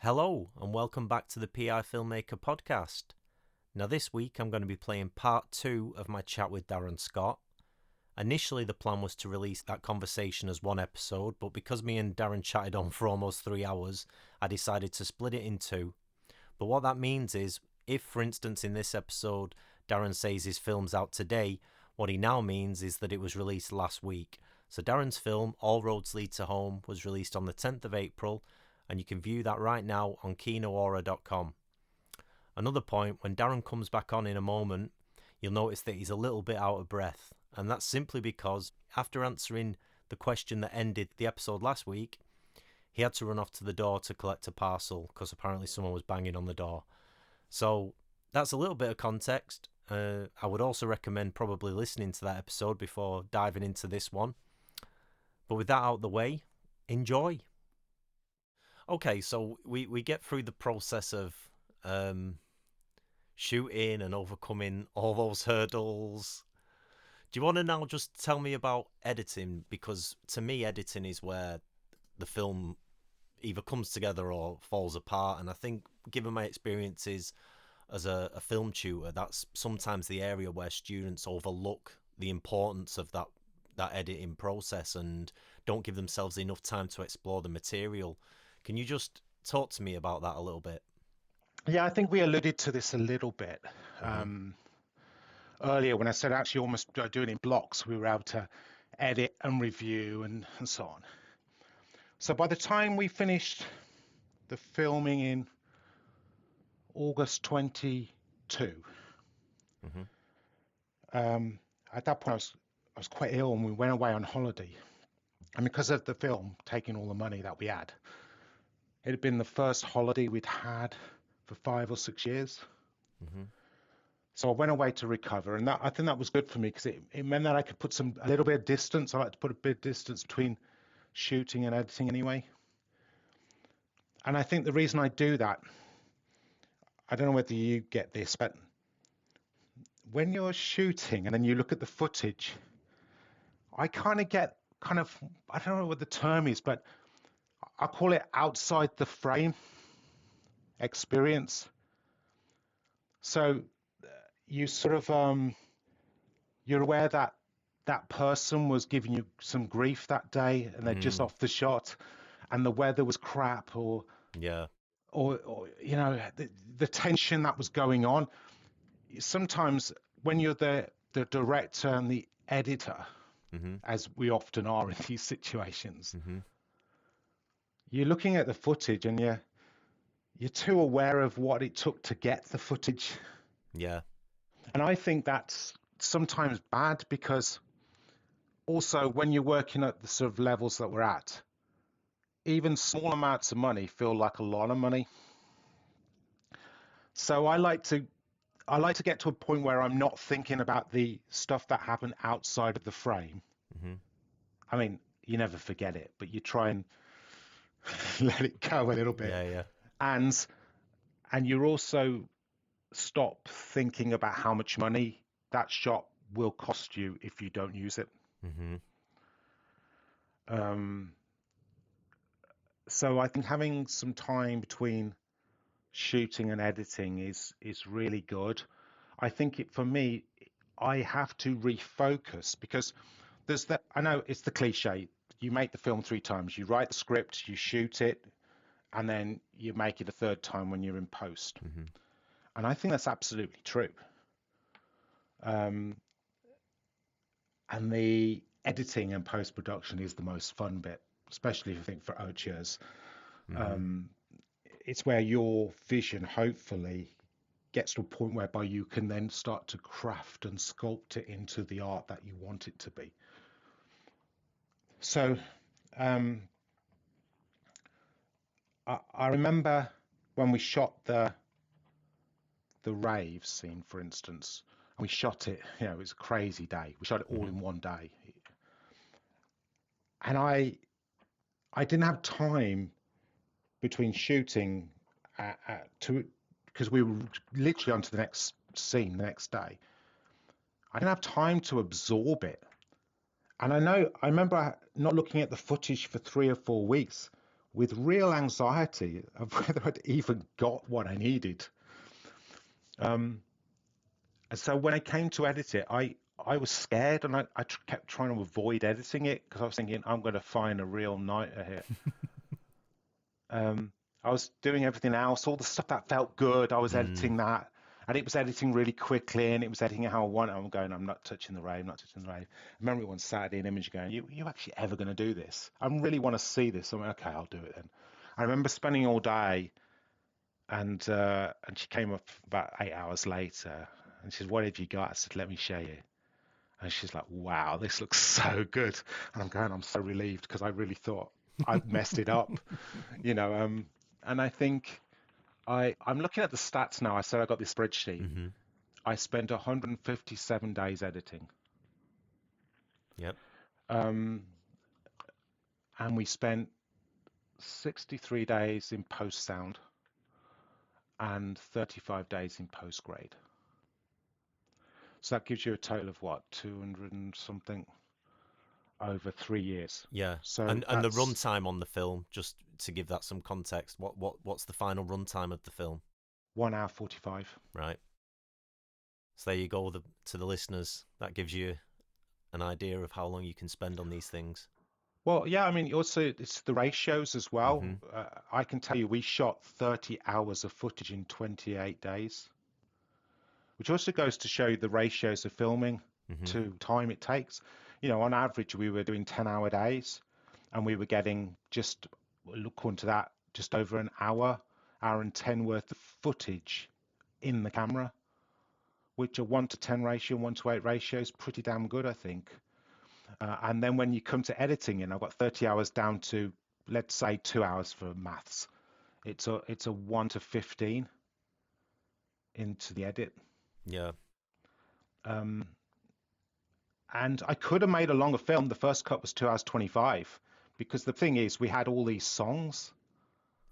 Hello and welcome back to the PI Filmmaker podcast. Now this week I'm going to be playing part 2 of my chat with Darren Scott. Initially the plan was to release that conversation as one episode, but because me and Darren chatted on for almost 3 hours, I decided to split it in two. But what that means is, if for instance in this episode Darren says his film's out today, what he now means is that it was released last week. So Darren's film, All Roads Lead to Home, was released on the 10th of April, and you can view that right now on kinoaura.com. Another point, when Darren comes back on in a moment, you'll notice that he's a little bit out of breath, and that's simply because after answering the question that ended the episode last week, he had to run off to the door to collect a parcel because apparently someone was banging on the door. So that's a little bit of context. I would also recommend probably listening to that episode before diving into this one. But with that out of the way, enjoy. Okay, so we get through the process of shooting and overcoming all those hurdles. Do you want to now just tell me about editing? Because to me, editing is where the film either comes together or falls apart. And I think, given my experiences as a film tutor, that's sometimes the area where students overlook the importance of that editing process and don't give themselves enough time to explore the material. Can you just talk to me about that a little bit? Yeah, I think we alluded to this a little bit earlier when I said actually almost doing it in blocks. We were able to edit and review and so on. So by the time we finished the filming in August 22, at that point I was quite ill and we went away on holiday. And because of the film taking all the money that we had, it had been the first holiday we'd had for 5 or 6 years. So I went away to recover, and I think that was good for me because it meant that I could put a little bit of distance. I like to put a bit of distance between shooting and editing anyway. And I think the reason I do that, I don't know whether you get this, but when you're shooting and then you look at the footage, I I don't know what the term is, but I call it outside the frame experience. So you sort of you're aware that that person was giving you some grief that day and they're just off the shot and the weather was crap or you know the tension that was going on. Sometimes when you're the director and the editor, as we often are in these situations, you're looking at the footage and you're too aware of what it took to get the footage. Yeah. And I think that's sometimes bad because also when you're working at the sort of levels that we're at, even small amounts of money feel like a lot of money. So I like to get to a point where I'm not thinking about the stuff that happened outside of the frame. I mean, you never forget it, but you try and let it go a little bit. Yeah. And you're also stop thinking about how much money that shot will cost you if you don't use it. So I think having some time between shooting and editing is really good. I think for me, I have to refocus because I know it's the cliche. You make the film 3 times. You write the script, you shoot it, and then you make it a 3rd time when you're in post. And I think that's absolutely true. And the editing and post-production is the most fun bit, especially if you think for auteurs. It's where your vision hopefully gets to a point whereby you can then start to craft and sculpt it into the art that you want it to be. So I remember when we shot the rave scene, for instance, and we shot it, it was a crazy day. We shot it all in one day. And I didn't have time between shooting because we were literally on to the next scene the next day. I didn't have time to absorb it. And I remember not looking at the footage for 3 or 4 weeks with real anxiety of whether I'd even got what I needed. And so when I came to edit it, I was scared, and I kept trying to avoid editing it because I was thinking I'm going to find a real nightmare here. I was doing everything else, all the stuff that felt good. I was editing that, and it was editing really quickly, and it was editing how I want it. I'm going, I'm not touching the rave, not touching the rave. I remember one Saturday an image going, you actually ever going to do this? I really want to see this. I'm like, okay, I'll do it then. I remember spending all day, and she came up about 8 hours later, and she said, what have you got? I said, let me show you. And she's like, wow, this looks so good. And I'm going, I'm so relieved because I really thought I'd messed it up, you know. And I think I'm looking at the stats now. I said I got this spreadsheet. I spent 157 days editing. Yep. And we spent 63 days in post sound and 35 days in post grade. So that gives you a total of what, 200 and something over 3 years. Yeah. So and the runtime on the film, just to give that some context, what's the final runtime of the film? 1 hour 45. Right. So there you go, to the listeners. That gives you an idea of how long you can spend on these things. Well, yeah, I mean, also it's the ratios as well. I can tell you we shot 30 hours of footage in 28 days, which also goes to show you the ratios of filming to time it takes. You know, on average, we were doing 10-hour days, and we were getting just, according to that, just over an hour and 10 worth of footage in the camera, which a 1:10 ratio, 1:8 ratio is pretty damn good, I think. And then when you come to editing, and I've got 30 hours down to, let's say, 2 hours for maths. It's a 1:15 into the edit. Yeah. And I could have made a longer film. The first cut was 2 hours 25, because the thing is, we had all these songs.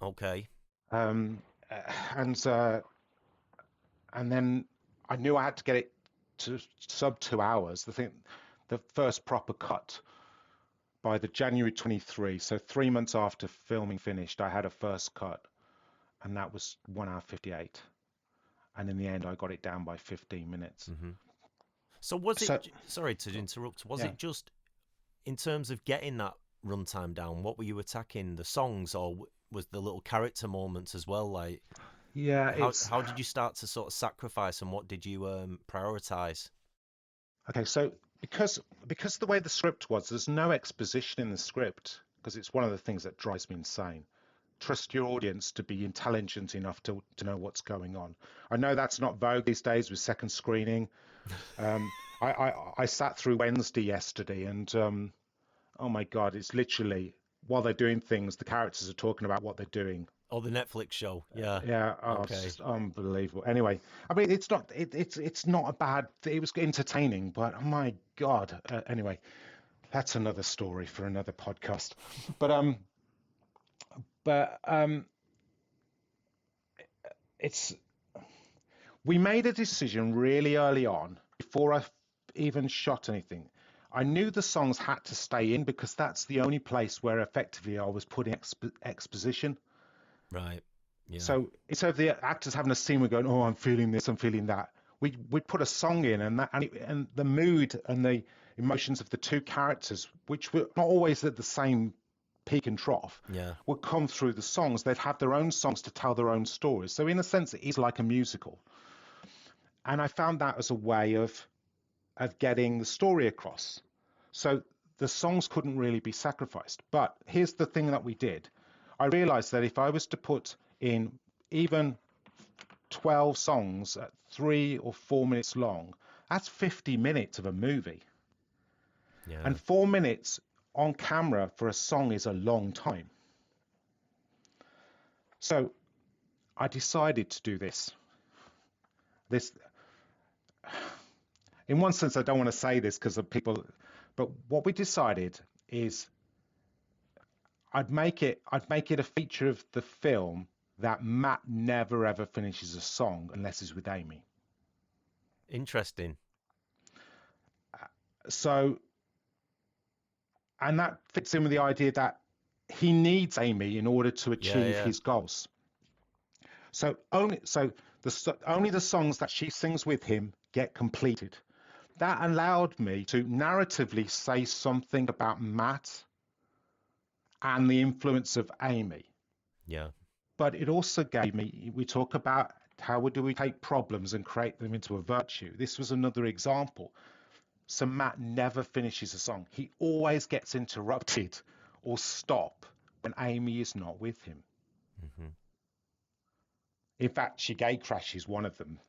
Okay. And then I knew I had to get it to sub 2 hours. The first proper cut by the January 23, so 3 months after filming finished, I had a first cut, and that was 1 hour 58. And in the end, I got it down by 15 minutes. So was it, sorry to interrupt, was it just in terms of getting that runtime down, what were you attacking, the songs, or was the little character moments as well? Like, yeah, how did you start to sort of sacrifice, and what did you prioritize? Okay, so because the way the script was, there's no exposition in the script, because it's one of the things that drives me insane. Trust your audience to be intelligent enough to know what's going on. I know that's not vogue these days with second screening. I sat through Wednesday yesterday, and oh my God, it's literally, while they're doing things, the characters are talking about what they're doing. Oh, the Netflix show. Yeah. Yeah. Oh, Okay. it's just unbelievable. Anyway, I mean, it's not a bad. It was entertaining, but oh my God. Anyway, that's another story for another podcast. But we made a decision really early on before I even shot anything. I knew the songs had to stay in because that's the only place where effectively I was putting exposition. Right. Yeah. So instead of the actors having a scene, we're going, oh, I'm feeling this, I'm feeling that. We'd put a song in, and the mood and the emotions of the two characters, which were not always at the same peak and trough, would come through the songs. They'd have their own songs to tell their own stories. So in a sense, it is like a musical. And I found that as a way of getting the story across. So the songs couldn't really be sacrificed. But here's the thing that we did. I realized that if I was to put in even 12 songs at 3 or 4 minutes long, that's 50 minutes of a movie. Yeah. And 4 minutes on camera for a song is a long time. So I decided to do this. In one sense, I don't want to say this because of people, but what we decided is I'd make it a feature of the film that Matt never ever finishes a song unless it's with Amy. Interesting. So, and that fits in with the idea that he needs Amy in order to Yeah, achieve yeah. his goals. So only the songs that she sings with him get completed. That allowed me to narratively say something about Matt and the influence of Amy. Yeah. But it also gave me, we talk about how do we take problems and create them into a virtue. This was another example. So Matt never finishes a song. He always gets interrupted or stop when Amy is not with him. Hmm. In fact, she gate crashes one of them,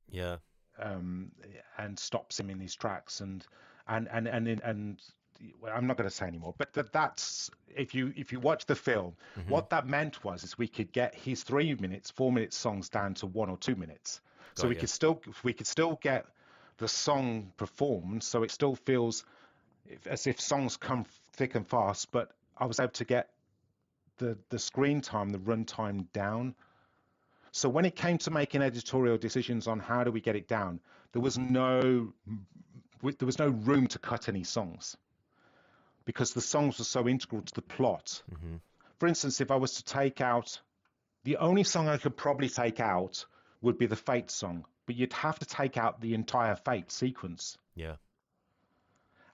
Yeah. um, and stops him in his tracks. And well, I'm not going to say anymore. But that's if you watch the film, Hmm. what that meant was is we could get his 3 minutes, 4 minute songs down to 1 or 2 minutes. So Got you. we could still get the song performed, so it still feels as if songs come thick and fast. But I was able to get the screen time, the run time down. So when it came to making editorial decisions on how do we get it down, there was no room to cut any songs because the songs were so integral to the plot. Hmm. For instance, if I was to take out, the only song I could probably take out would be the Fate song, but you'd have to take out the entire Fate sequence. Yeah.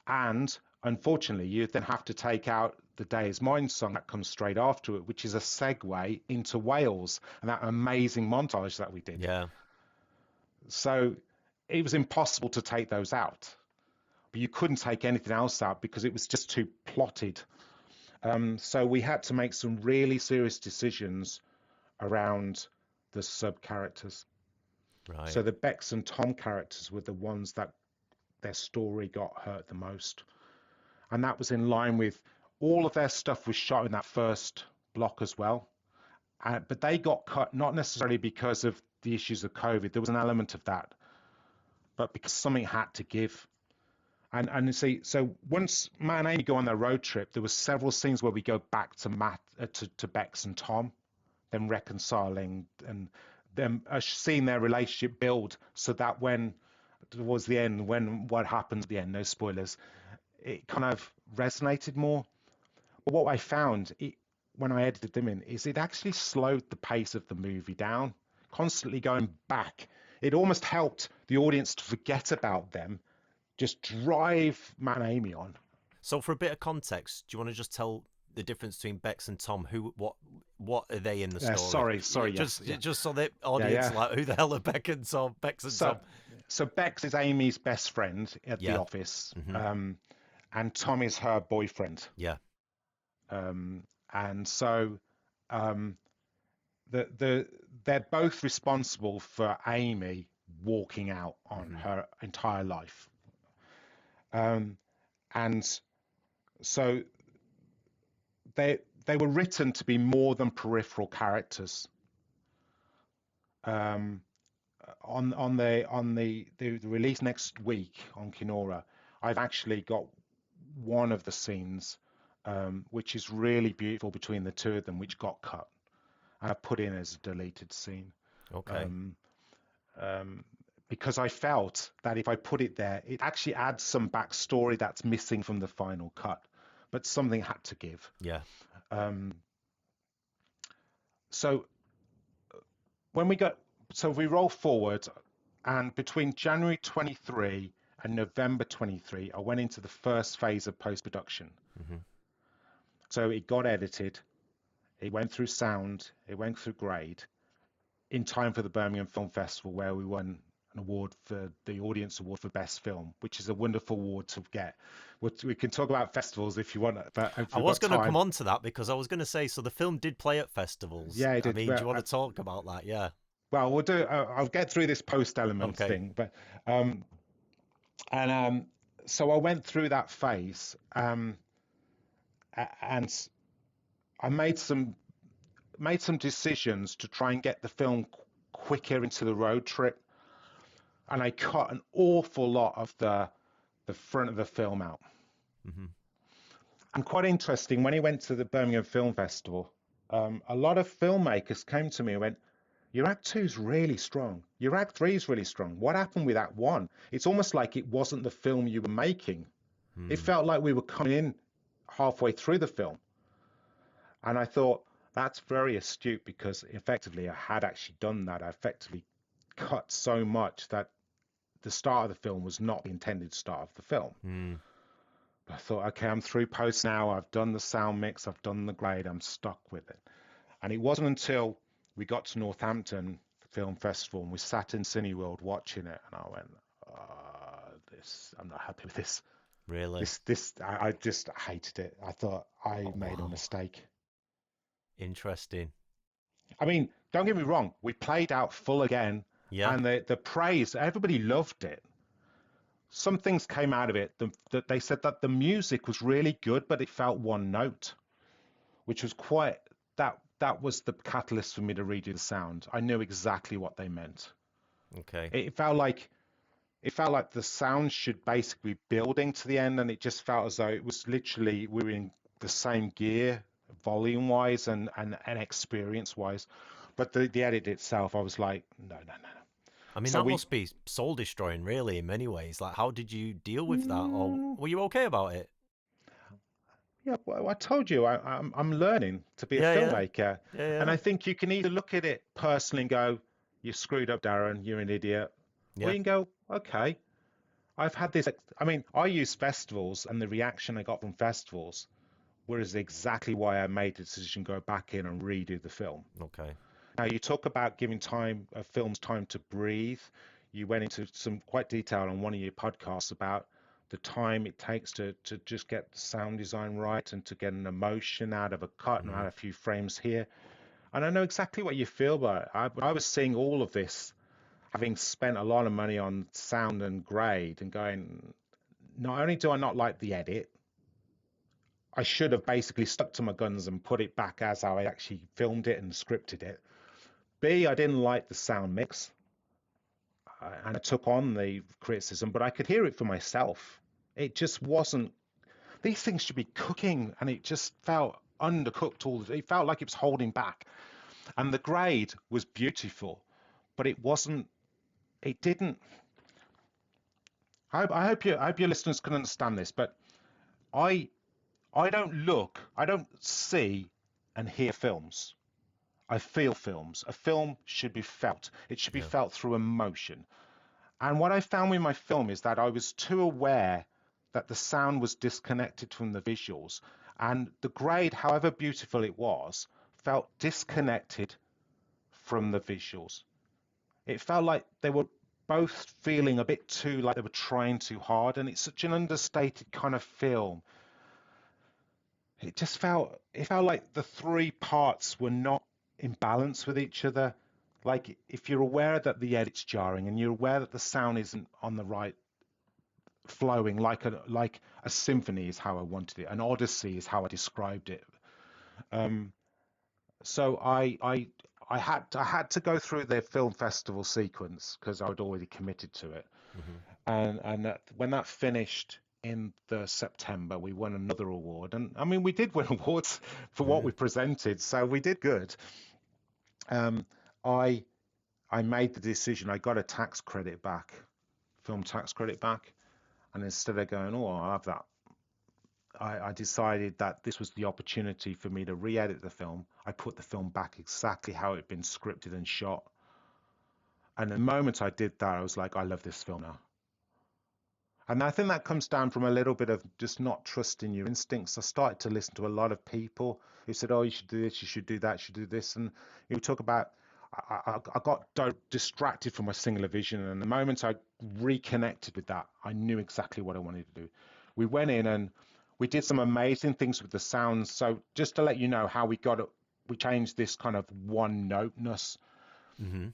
And unfortunately, you then have to take out the Day Is Mine song that comes straight after it, which is a segue into Wales and that amazing montage that we did. Yeah. So it was impossible to take those out. But you couldn't take anything else out because it was just too plotted. So we had to make some really serious decisions around the sub characters. Right. So the Bex and Tom characters were the ones that their story got hurt the most. And that was in line with all of their stuff was shot in that first block as well. But they got cut not necessarily because of the issues of COVID. There was an element of that, but because something had to give. And you see, so once Matt and Amy go on their road trip, there were several scenes where we go back to to Bex and Tom, them reconciling and them seeing their relationship build, so that when towards the end, when what happens at the end, no spoilers, it kind of resonated more. But what I found when I edited them in is it actually slowed the pace of the movie down, constantly going back. It almost helped the audience to forget about them, just drive Matt and Amy on. So, for a bit of context, do you want to just tell the difference between Bex and Tom? What are they in the story? Sorry, yes, Just so the yeah, audience yeah. like, who the hell are Bex and Tom? Bex and So, Tom. so Bex is Amy's best friend at the Yeah. office, Hmm. and Tom is her boyfriend. Yeah. And so, um, they're both responsible for Amy walking out on Hmm. her entire life. And so they were written to be more than peripheral characters. Um, on the release next week on Kinora, I've actually got one of the scenes, which is really beautiful between the two of them, which got cut and I put in as a deleted scene. Okay. Um, because I felt that if I put it there, it actually adds some backstory that's missing from the final cut, but something had to give. Yeah. So when we got, so we roll forward, and between January 23 and November 23, I went into the first phase of post-production. Hmm. So it got edited, it went through sound, it went through grade, in time for the Birmingham Film Festival, where we won an award for the Audience Award for Best Film, which is a wonderful award to get. We can talk about festivals if you want, but if I we've was got going to come time. on to that because I was going to say, so the film did play at festivals. Yeah, it I did. mean, do Well, you want to talk about that? Yeah. well, we'll do. I'll get through this post element Okay. thing, but and so I went through that phase, and I made some decisions to try and get the film quicker into the road trip, and I cut an awful lot of the front of the film out. Hmm. And quite interesting, when he went to the Birmingham Film Festival, a lot of filmmakers came to me and went, "Your act two is really strong. Your act three is really strong. What happened with act one? It's almost like it wasn't the film you were making. It Mm. felt like we were coming in halfway through the film." And I thought that's very astute because effectively I had actually done that. I effectively cut so much that the start of the film was not the intended start of the film. Mm. But I thought, okay, I'm through post now. I've done the sound mix. I've done the grade. I'm stuck with it. And it wasn't until we got to Northampton Film Festival and we sat in Cineworld watching it, and I went, I'm not happy with this. Really? I just hated it. I thought I Oh, made a wow. mistake. Interesting. I mean, don't get me wrong. We played out full again, Yeah. and the praise, everybody loved it. Some things came out of it that they said that the music was really good, but it felt one note, which was quite that was the catalyst for me to redo the sound. I knew exactly what they meant. Okay. It felt like the sound should basically be building to the end, and it just felt as though it was literally we were in the same gear, volume wise and experience wise. But the edit itself, I was like, no, no, no. I mean, So that we, must be soul destroying, really, in many ways. Like, how did you deal with that? Or mm, were you okay about it? yeah, well, I told you I'm learning to be a Yeah, yeah. filmmaker, Yeah, and yeah. I think you can either look at it personally and go, you screwed up, Darren, you're an idiot, or Yeah. you can go, okay, I've had this. I mean, I use festivals, and the reaction I got from festivals was exactly why I made the decision to go back in and redo the film. Okay. Now, you talk about giving films time to breathe. You went into some quite detail on one of your podcasts about the time it takes to just get the sound design right and to get an emotion out of a cut and Hmm. out a few frames here. And I know exactly what you feel about it. I was seeing all of this, having spent a lot of money on sound and grade, and going, not only do I not like the edit, I should have basically stuck to my guns and put it back as I actually filmed it and scripted it. B, I didn't like the sound mix, and I took on the criticism, but I could hear it for myself. It just wasn't. These things should be cooking, and it just felt undercooked it felt like it was holding back. And the grade was beautiful, but it wasn't. It didn't. I hope your listeners can understand this, but I I don't see and hear films. I feel films. A film should be felt. It should be Yeah. felt through emotion. And what I found with my film is that I was too aware that the sound was disconnected from the visuals. And the grade, however beautiful it was, felt disconnected from the visuals. It felt like they were both feeling a bit too like they were trying too hard. And it's such an understated kind of film. It felt like the three parts were not in balance with each other. Like if you're aware that the edit's jarring and you're aware that the sound isn't on the right flowing like a symphony is how I wanted it. An odyssey is how I described it. Um, so I had to go through the film festival sequence because I'd already committed to it. Hmm. And when that finished in the September, we won another award. And I mean, we did win awards for what Yeah. we presented, so we did good. Um, I I made the decision. I got a tax credit back, film tax credit back, and instead of going, oh, I'll have that, I decided that this was the opportunity for me to re-edit the film. I put the film back exactly how it had been scripted and shot. And the moment I did that, I was like, I love this film now. And I think that comes down from a little bit of just not trusting your instincts. I started to listen to a lot of people who said, oh, you should do this, you should do that, you should do this. And you talk about, I got distracted from my singular vision. And the moment I reconnected with that, I knew exactly what I wanted to do. We went in and we did some amazing things with the sounds. So just to let you know how we got it, we changed this kind of one noteness. Hmm.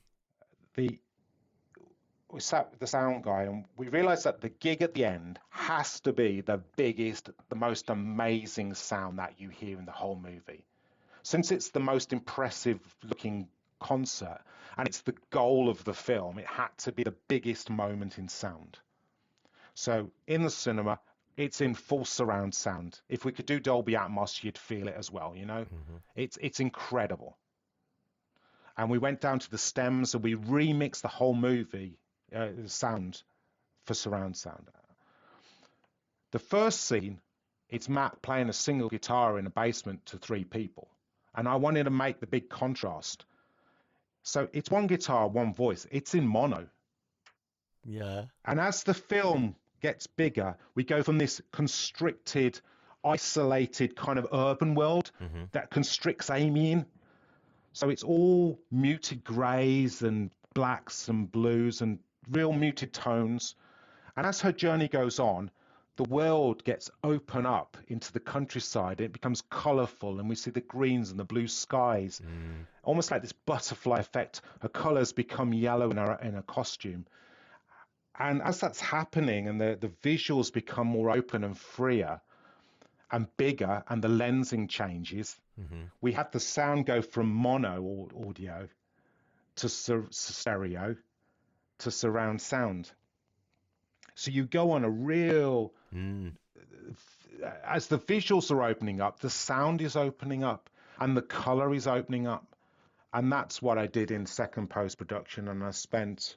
The We sat with the sound guy and we realized that the gig at the end has to be the biggest, the most amazing sound that you hear in the whole movie. Since it's the most impressive looking concert and it's the goal of the film, it had to be the biggest moment in sound. So in the cinema, it's in full surround sound. If we could do Dolby Atmos, you'd feel it as well, you know? Hmm. It's incredible. And we went down to the stems and we remixed the whole movie sound for surround sound. The first scene, it's Matt playing a single guitar in a basement to three people. And I wanted to make the big contrast. So it's one guitar, one voice. It's in mono. Yeah. And as the film gets bigger, we go from this constricted, isolated kind of urban world Mm-hmm. that constricts Amy in. So it's all muted greys and blacks and blues and real muted tones. And as her journey goes on, the world gets open up into the countryside. It becomes colourful, and we see the greens and the blue skies, almost like this butterfly effect. Her colours become yellow in her costume. And as that's happening, and the visuals become more open and freer and bigger, and the lensing changes, Mm-hmm. we have the sound go from mono audio to stereo to surround sound. So you go on a real, as the visuals are opening up, the sound is opening up and the color is opening up. And that's what I did in second post-production. And I spent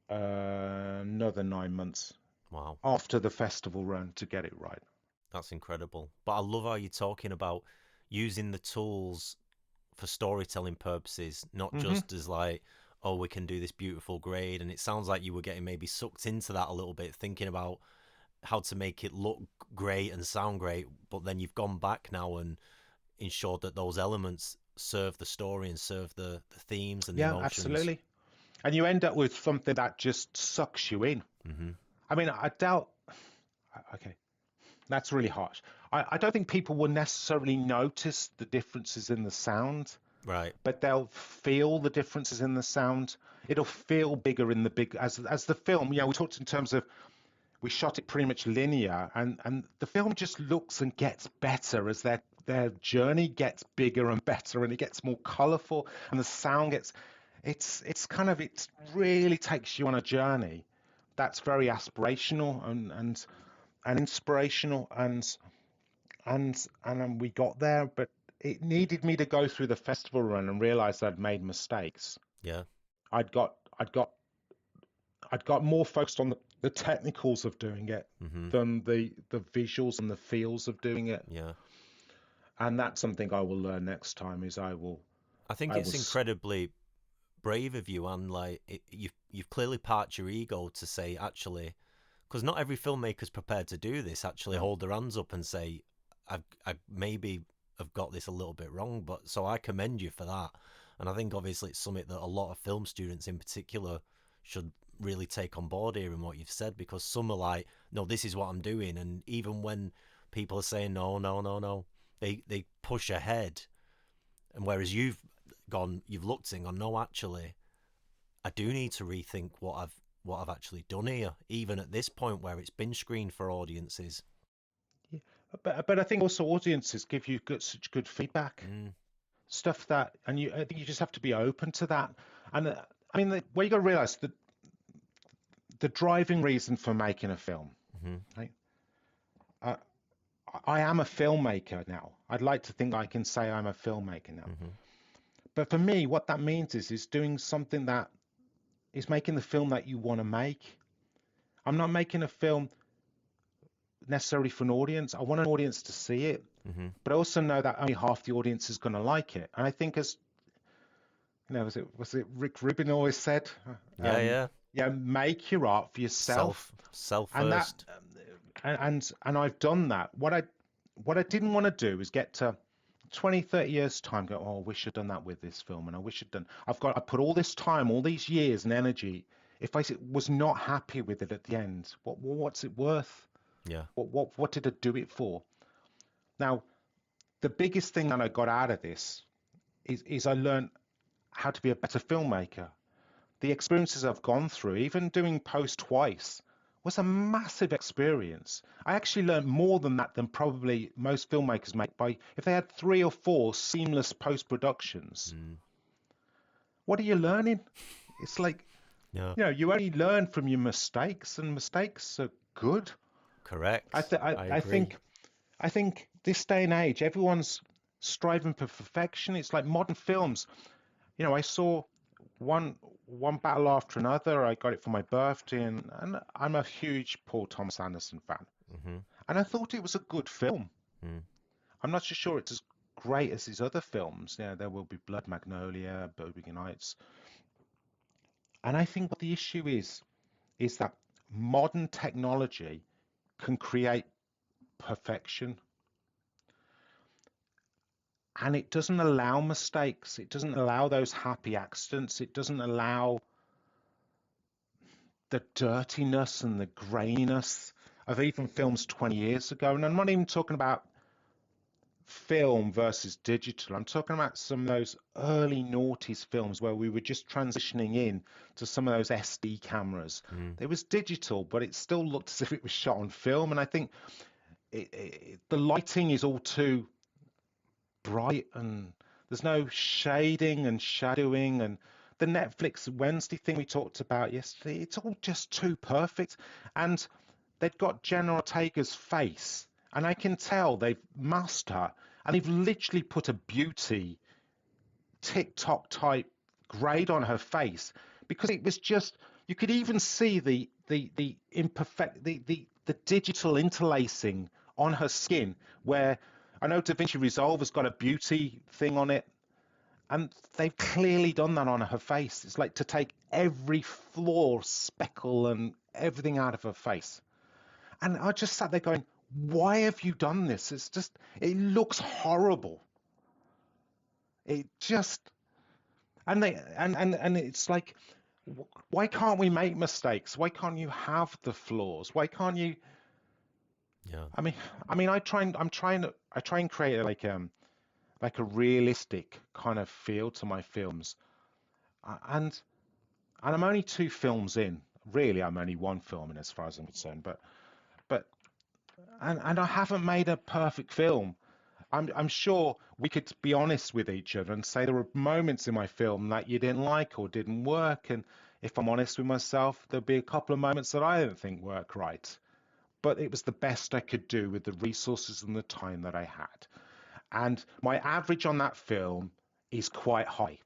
another 9 months Wow. after the festival run to get it right. That's incredible. But I love how you're talking about using the tools for storytelling purposes, not just as like, oh, we can do this beautiful grade. And it sounds like you were getting maybe sucked into that a little bit, thinking about how to make it look great and sound great. But then you've gone back now and ensured that those elements serve the story and serve the themes and the Yeah, emotions. absolutely. And you end up with something that just sucks you in. Mm-hmm. I mean, I doubt, okay, that's really harsh. I don't think people will necessarily notice the differences in the sound, Right. but they'll feel the differences in the sound. It'll feel bigger in the big, as the film, we talked in terms of, we shot it pretty much linear, and the film just looks and gets better as their journey gets bigger and better, and it gets more colorful, and the sound gets, it's kind of, it really takes you on a journey that's very aspirational and inspirational, and then we got there, but it needed me to go through the festival run and realize I'd made mistakes. Yeah. I'd got I'd got I'd got more focused on the technicals of doing it Mm-hmm. than the visuals and the feels of doing it. Yeah. And that's something I will learn next time. Is I think I it's will incredibly brave of you, and like you've clearly parked your ego to say, actually, because not every filmmaker's prepared to do this, actually no. hold their hands up and say, I maybe have got this a little bit wrong, but so I commend you for that. And I think obviously it's something that a lot of film students in particular should really take on board here in what you've said, because some are like, no, this is what I'm doing, and even when people are saying no, no, no, no, they push ahead. And whereas you've looked and gone, no, actually, I do need to rethink what I've actually done here, even at this point where it's been screened for audiences. Yeah. But I think also audiences give you such good feedback, Mm, stuff that, and I think you just have to be open to that. And I mean, what you got to realize, that the driving reason for making a film, mm-hmm, right? Uh, I am a filmmaker now. I'd like to think I can say I'm a filmmaker now. mm-hmm, But for me, what that means is doing something that is making the film that you want to make. I'm not making a film necessarily for an audience. I want an audience to see it, mm-hmm. but I also know that only half the audience is going to like it. And I think, as was it Rick Rubin always said, Yeah, yeah. make your art for yourself. Self And that, first. and I've done that. What I didn't want to do is get to 20, 30 years time, go, oh, I wish I'd done that with this film, and I wish I'd done. I put all this time, all these years and energy. If I was not happy with it at the end, what's it worth? Yeah. What did I do it for? Now, the biggest thing that I got out of this is I learned how to be a better filmmaker. The experiences I've gone through, even doing post twice, was a massive experience. I actually learned more than that than probably most filmmakers make by if they had 3 or 4 seamless post productions. Mm, What are you learning? It's like, yeah. you only learn from your mistakes, and mistakes are good. Correct. I I agree. think I think this day and age, everyone's striving for perfection. It's like modern films. I saw one battle after another. I got it for my birthday, and I'm a huge Paul Thomas Anderson fan. Mm-hmm. And I thought it was a good film. Mm, I'm not so sure it's as great as his other films. Yeah, There Will Be Blood, Magnolia, Boogie Nights. And I think what the issue is that modern technology can create perfection, and it doesn't allow mistakes. It doesn't allow those happy accidents. It doesn't allow the dirtiness and the graininess of even films 20 years ago. And I'm not even talking about film versus digital. I'm talking about some of those early noughties films where we were just transitioning in to some of those SD cameras. It was digital, but it still looked as if it was shot on film. And I think the lighting is all too bright, and there's no shading and shadowing, and the Netflix Wednesday thing we talked about yesterday, it's all just too perfect. And they've got Jenna Ortega's face, and I can tell they've masked her, and they've literally put a beauty TikTok type grade on her face, because it was just, you could even see the imperfect, the digital interlacing on her skin, where I know DaVinci Resolve has got a beauty thing on it, and they've clearly done that on her face. It's like to take every flaw, speckle, and everything out of her face. And I just sat there going, why have you done this? It's just, it looks horrible. It just, and it's like, why can't we make mistakes? Why can't you have the flaws? Why can't you? Yeah. I try and create like a realistic kind of feel to my films. And I'm only two films in. Really, I'm only one film in as far as I'm concerned. But and I haven't made a perfect film. I'm sure we could be honest with each other and say there were moments in my film that you didn't like or didn't work. And if I'm honest with myself, there'll be a couple of moments that I don't think work right. But it was the best I could do with the resources and the time that I had. And my average on that film is quite high.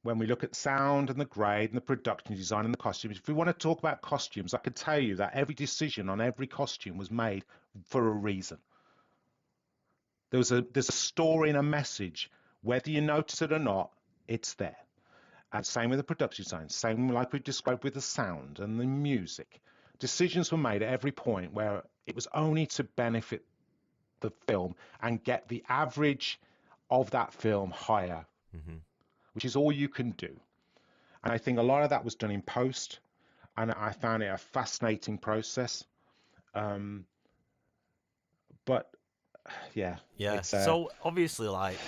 When we look at sound and the grade and the production design and the costumes, if we want to talk about costumes, I can tell you that every decision on every costume was made for a reason. There's a story and a message, whether you notice it or not, it's there. And same with the production design, same like we described with the sound and the music. Decisions were made at every point where it was only to benefit the film and get the average of that film higher, which is all you can do. And I think a lot of that was done in post, and I found it a fascinating process. But yeah, Yeah. it's So obviously, like,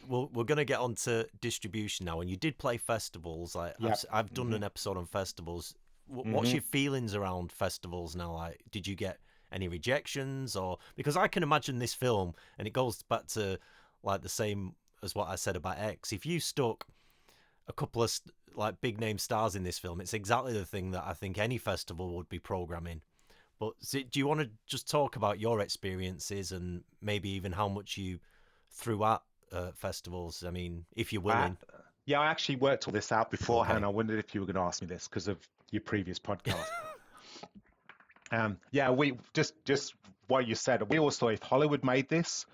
we're going to get on to distribution now. And you did play festivals. Like, yeah. I've done an episode on festivals. What's Hmm. your feelings around festivals now? Like, did you get any rejections? Or because I can imagine this film, and it goes back to like the same as what I said about X. If you stuck a couple of like big name stars in this film, it's exactly the thing that I think any festival would be programming. But do you want to just talk about your experiences and maybe even how much you threw at festivals? I mean, if you're I, willing. yeah, I actually worked all this out beforehand. Okay. I wondered if you were going to ask me this because of your previous podcast. Yeah, we just what you said. We always thought if Hollywood made this,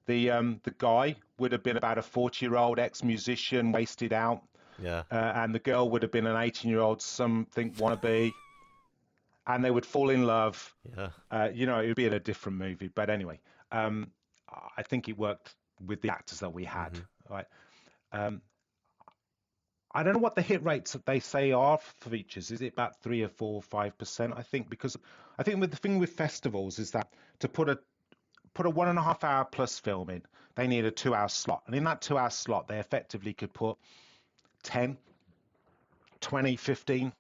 the guy would have been about a 40-year-old ex-musician wasted out, Yeah. and the girl would have been an 18-year-old something wannabe, and they would fall in love. Yeah. It would be in a different movie. But anyway, um, I think it worked with the actors that we had. Right. Um, I don't know what the hit rates that they say are for features. Is it about 3 or 4 or 5%? I think because I think with the thing with festivals is that to put a 1.5 hour plus film in, they need a 2 hour slot. And in that 2 hour slot, they effectively could put 10, 20, 15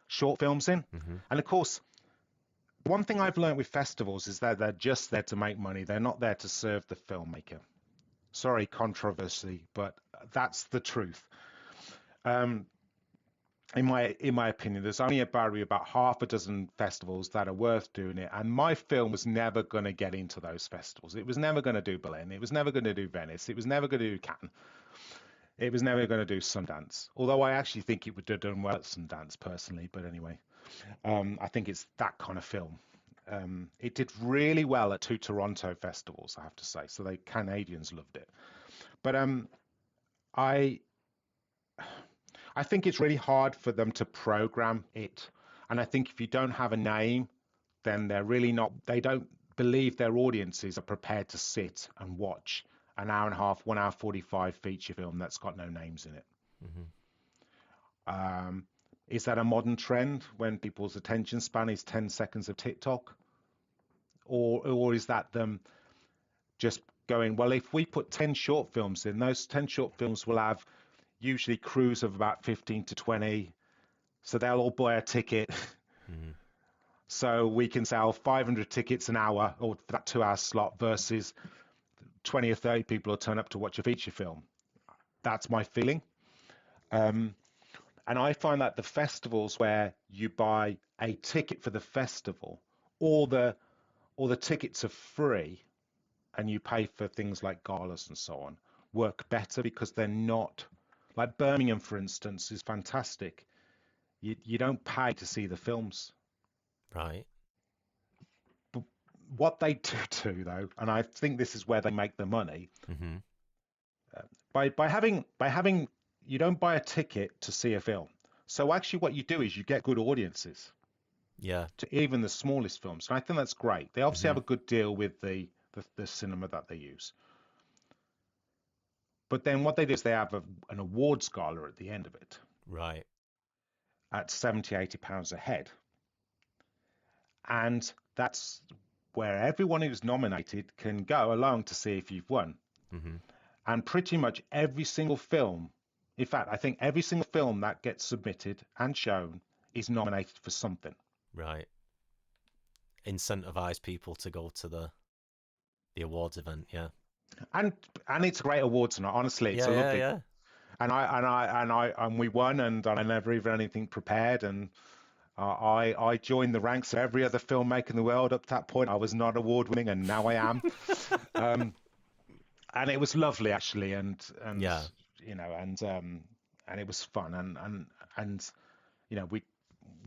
short films in. And of course, one thing I've learned with festivals is that they're just there to make money. They're not there to serve the filmmaker. Sorry, controversy, but that's the truth. In my opinion, there's only about half a dozen festivals that are worth doing it, and my film was never going to get into those festivals. It was never going to do Berlin. It was never going to do Venice. It was never going to do Cannes. It was never going to do Sundance. Although I actually think it would have done well at Sundance personally. But anyway, I think it's that kind of film. It did really well at two Toronto festivals, I have to say. So the Canadians loved it. But I I think it's really hard for them to program it. And I think if you don't have a name, then they're really not, they don't believe their audiences are prepared to sit and watch an hour and a half, 1 hour 45 feature film that's got no names in it. Is that a modern trend when people's attention span is 10 seconds of TikTok? Or is that them just going, well, if we put 10 short films in, those 10 short films will have usually crews of about 15 to 20. So they'll all buy a ticket. So we can sell 500 tickets an hour or for that 2 hour slot versus 20 or 30 people will turn up to watch a feature film. That's my feeling. And I find that the festivals where you buy a ticket for the festival or the tickets are free and you pay for things like galas and so on work better because they're not like Birmingham, for instance, is fantastic. You don't pay to see the films. Right. But what they do though, and I think this is where they make the money, by having you don't buy a ticket to see a film. So actually what you do is you get good audiences Yeah. to even the smallest films. And I think that's great. They obviously have a good deal with the cinema that they use. But then what they do is they have an awards gala at the end of it Right. at 70, 80 pounds a head. And that's where everyone who's nominated can go along to see if you've won. And pretty much every single film, in fact, I think every single film that gets submitted and shown is nominated for something. Right. Incentivize people to go to the awards event. Yeah. And it's a great awards night. Honestly, it's Yeah. a Yeah. lovely. Yeah. And we won, and I never even had anything prepared. And I joined the ranks of every other filmmaker in the world. Up to that point, I was not award winning, and now I am. And it was lovely actually, and Yeah. you know, and it was fun, and you know,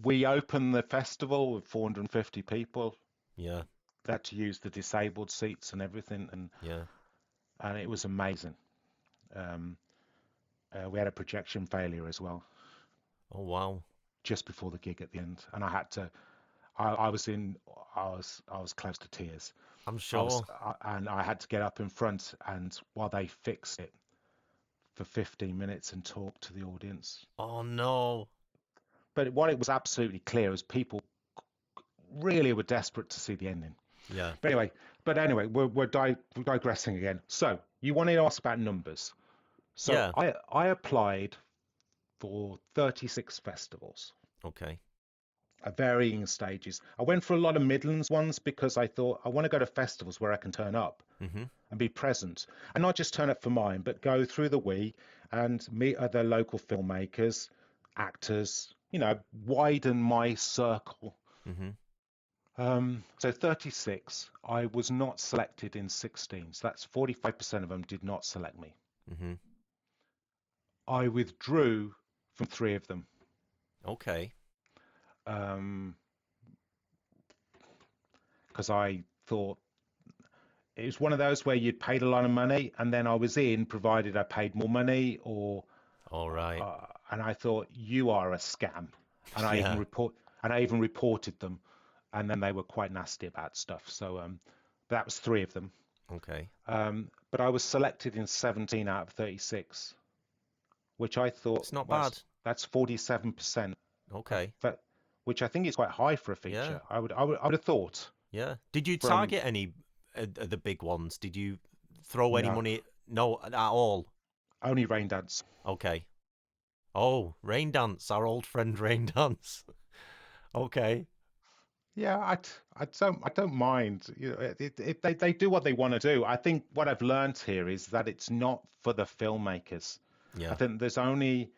we opened the festival with 450 people. Yeah. They had to use the disabled seats and everything, Yeah. and it was amazing. We had a projection failure as well Oh wow. just before the gig at the end, and I had to. I was close to tears. I'm sure. And I had to get up in front, and while they fixed it for 15 minutes and talk to the audience. Oh no. But what it was absolutely clear is people really were desperate to see the ending. Yeah. But anyway, we're digressing again. So you wanted to ask about numbers. So Yeah. I applied for 36 festivals Okay. at varying stages. I went for a lot of Midlands ones because I thought I want to go to festivals where I can turn up and be present, and not just turn up for mine, but go through the week and meet other local filmmakers, actors, you know, widen my circle. So 36, I was not selected in 16. So that's 45% of them did not select me. I withdrew from 3 of them. Okay. Because I thought it was one of those where you'd paid a lot of money and then I was in, provided I paid more money, or All right. and I thought you are a scam, and I Yeah. even reported them, and then they were quite nasty about stuff. So that was 3 of them. Okay. But I was selected in 17 out of 36, which I thought It's not bad. that's 47%. Okay. Which I think is quite high for a Yeah. feature. I would have thought. Yeah. Did you From target any of the big ones? Did you throw any No, money? No, at all. only Rain Dance. Okay. Oh, Rain Dance, our old friend Rain Dance. Okay. Yeah, I don't mind. You know, they do what they want to do. I think what I've learned here is that it's not for the filmmakers. I Yeah. think there's only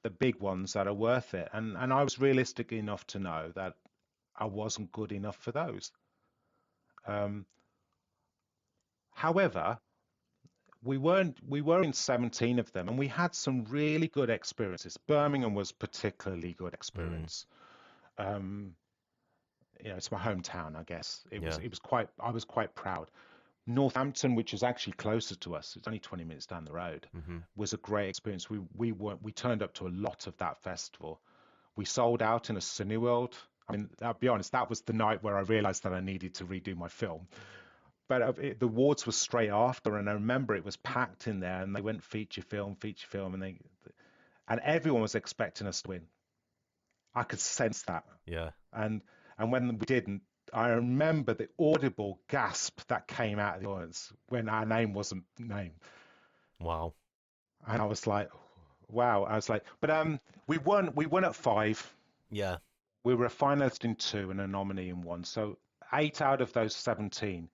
the big ones that are worth it, and I was realistic enough to know that I wasn't good enough for those. However, we were in 17 of them, and we had some really good experiences. Birmingham was particularly good experience. it's my hometown, I guess. Yeah. I was quite proud. Northampton, which is actually closer to us, it's only 20 minutes down the road, Mm-hmm. was a great experience. We turned up to a lot of that festival. We sold out in a Cineworld. I mean, I'll be honest, that was the night where I realized that I needed to redo my film. But the awards were straight after, and I remember it was packed in there, and they went feature film, and everyone was expecting us to win. I could sense that, Yeah. and when we didn't, I remember the audible gasp that came out of the audience when our name wasn't named, Wow. and I was like, wow. I was like, but we won at 5. Yeah. We were a finalist in 2 and a nominee in 1. So 8 out of those 17,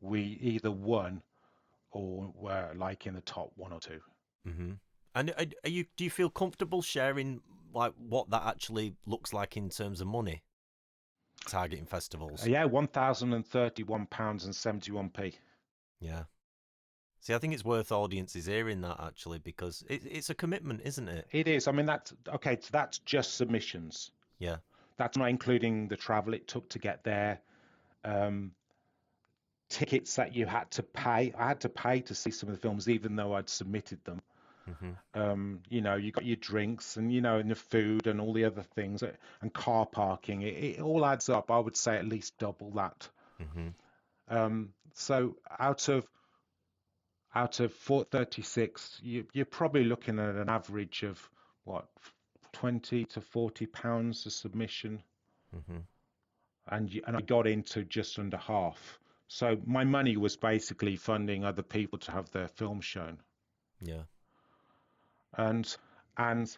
we either won or were like in the top 1 or 2. Mm-hmm. And do you feel comfortable sharing like what that actually looks like in terms of money targeting festivals? Yeah, £1,031 and 71p. Yeah. See, I think it's worth audiences hearing that actually because it's a commitment, isn't it? It is. I mean, that's okay. So that's just submissions. Yeah. That's not including the travel it took to get there, um, tickets that you had to pay. I had to pay to see some of the films, even though I'd submitted them. Mm-hmm. You got your drinks and and the food and all the other things and car parking. It all adds up. I would say at least double that. Mm-hmm. So out of 436, you're probably looking at an average of what, 20 to 40 pounds a submission, Mm-hmm. and I got into just under half. So my money was basically funding other people to have their film shown. Yeah. And and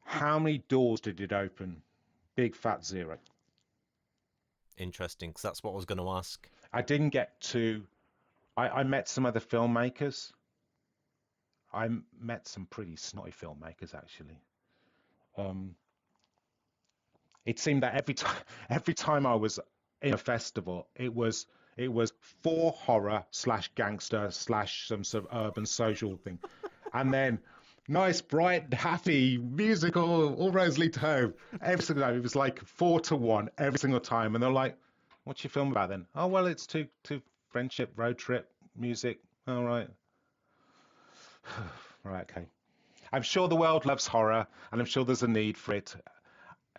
how many doors did it open? Big fat zero. Interesting, because that's what I was going to ask. I didn't get to. I met some other filmmakers. I met some pretty snotty filmmakers actually. Um, it seemed that every time I was in a festival, it was for horror slash gangster slash some sort of urban social thing, and then nice, bright, happy, musical, all Rosalie Tove. Every single time it was like 4-1 every single time, and they're like, "What's your film about then?" "Oh well, it's to friendship, road trip, music." "All right, right, okay." I'm sure the world loves horror, and I'm sure there's a need for it.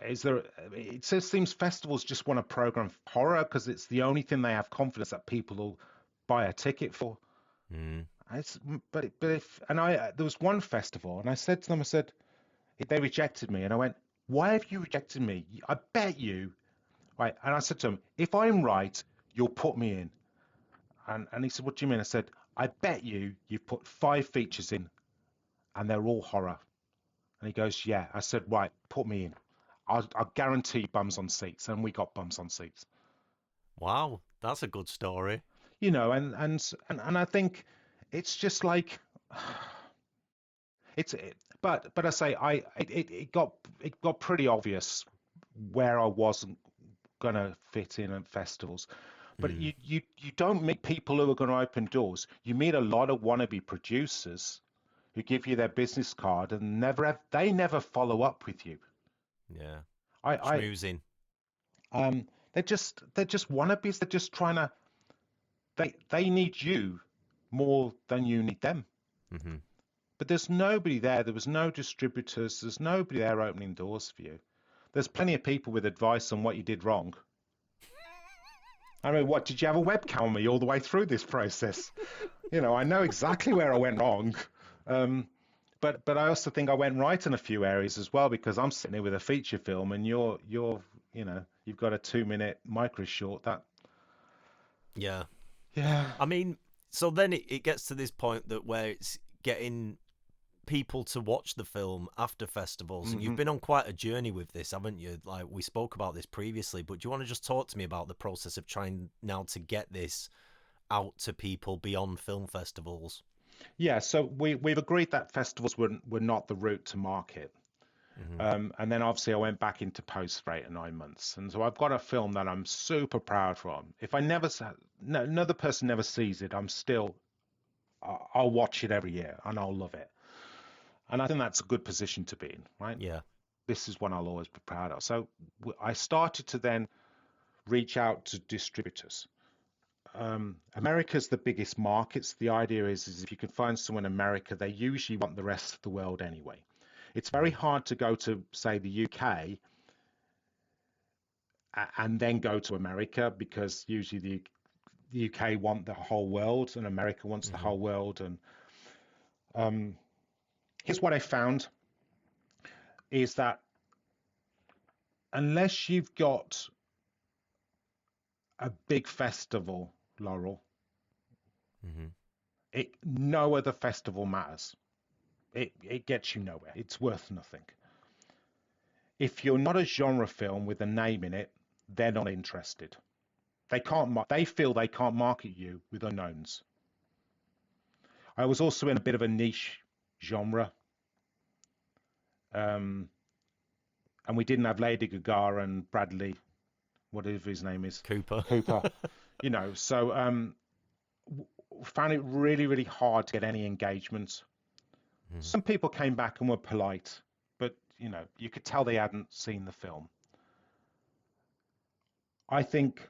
Is there? It just seems festivals just want to program horror because it's the only thing they have confidence that people will buy a ticket for. Mm. It's, but if and I there was one festival and I said to them, I said they rejected me, and I went, "Why have you rejected me? I bet you." Right, and I said to him, "If I'm right, you'll put me in." And he said, "What do you mean?" I said, "I bet you've put 5 features in, and they're all horror." And he goes, "Yeah." I said, "Right, put me in. I'll guarantee bums on seats," and we got bums on seats. Wow, that's a good story. And I think it's just like but I say it got pretty obvious where I wasn't gonna fit in at festivals. But Mm. you don't meet people who are going to open doors. You meet a lot of wannabe producers who give you their business card and they never follow up with you. Yeah. I Schmoozing. they're just wannabes. They're just trying to they need you more than you need them. Mm-hmm. But there's nobody there. There was no distributors. There's nobody there opening doors for you. There's plenty of people with advice on what you did wrong. I mean, what did you have a webcam on me all the way through this process? I know exactly where I went wrong. Um, but I also think I went right in a few areas as well because I'm sitting here with a feature film and you've got a 2-minute micro short that Yeah. yeah. I mean, so then it gets to this point that where it's getting people to watch the film after festivals, and you've hmm been on quite a journey with this, haven't you? Like we spoke about this previously, but do you want to just talk to me about the process of trying now to get this out to people beyond film festivals? Yeah, so we've agreed that festivals were not the route to market. Mm-hmm. And then obviously I went back into post for 8 or 9 months, and so I've got a film that I'm super proud from. If I never, no, another person never sees it, I'll watch it every year and I'll love it. And I think that's a good position to be in, right? Yeah. This is one I'll always be proud of. So I started to then reach out to distributors. America's the biggest markets. The idea is if you can find someone in America, they usually want the rest of the world anyway. It's very hard to go to, say, the UK and then go to America, because usually the UK want the whole world and America wants the whole world. And here's what I found is that unless you've got a big festival, Laurel, no other festival matters. It gets you nowhere. It's worth nothing. If you're not a genre film with a name in it, they're not interested. They feel they can't market you with unknowns. I was also in a bit of a niche genre. And we didn't have Lady Gaga and Bradley, whatever his name is. Cooper. So found it really, really hard to get any engagement. Some people came back and were polite, but, you could tell they hadn't seen the film. I think,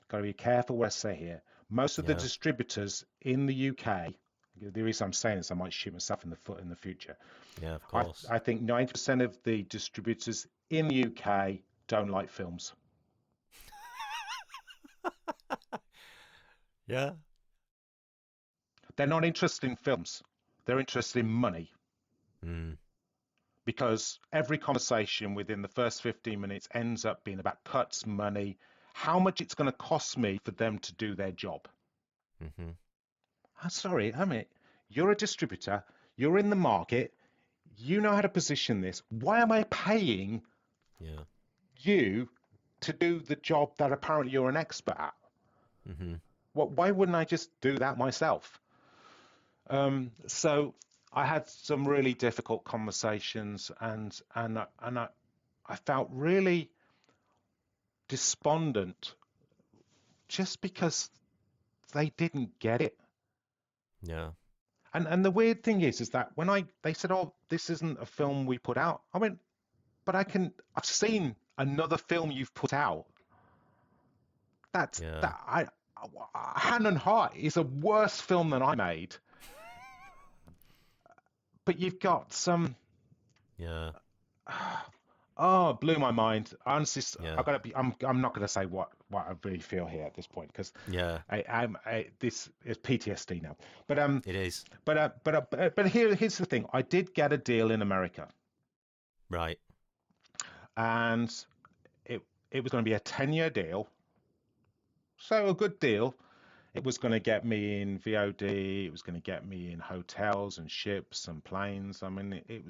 got to be careful what I say here. Most of the distributors in the UK, the reason I'm saying this, I might shoot myself in the foot in the future. Yeah, of course. I think 90% of the distributors in the UK don't like films. Yeah. They're not interested in films. They're interested in money. Because every conversation within the first 15 minutes ends up being about cuts, money, how much it's going to cost me for them to do their job. I'm sorry, you're a distributor, you're in the market, you know how to position this. Why am I paying you to do the job that apparently you're an expert at? Why wouldn't I just do that myself? So I had some really difficult conversations, and I felt really despondent just because they didn't get it. Yeah. And the weird thing is that when they said, "Oh, this isn't a film we put out," I went, "But I've seen another film you've put out. Hand and Heart is a worse film than I made." But you've got some. Yeah. Oh, it blew my mind. Honestly, I'm not going to say what I really feel here at this point, because this is PTSD now. But it is. But here's the thing. I did get a deal in America. Right. And it was going to be a 10-year deal. So a good deal. It was going to get me in VOD. It was going to get me in hotels and ships and planes. I mean, it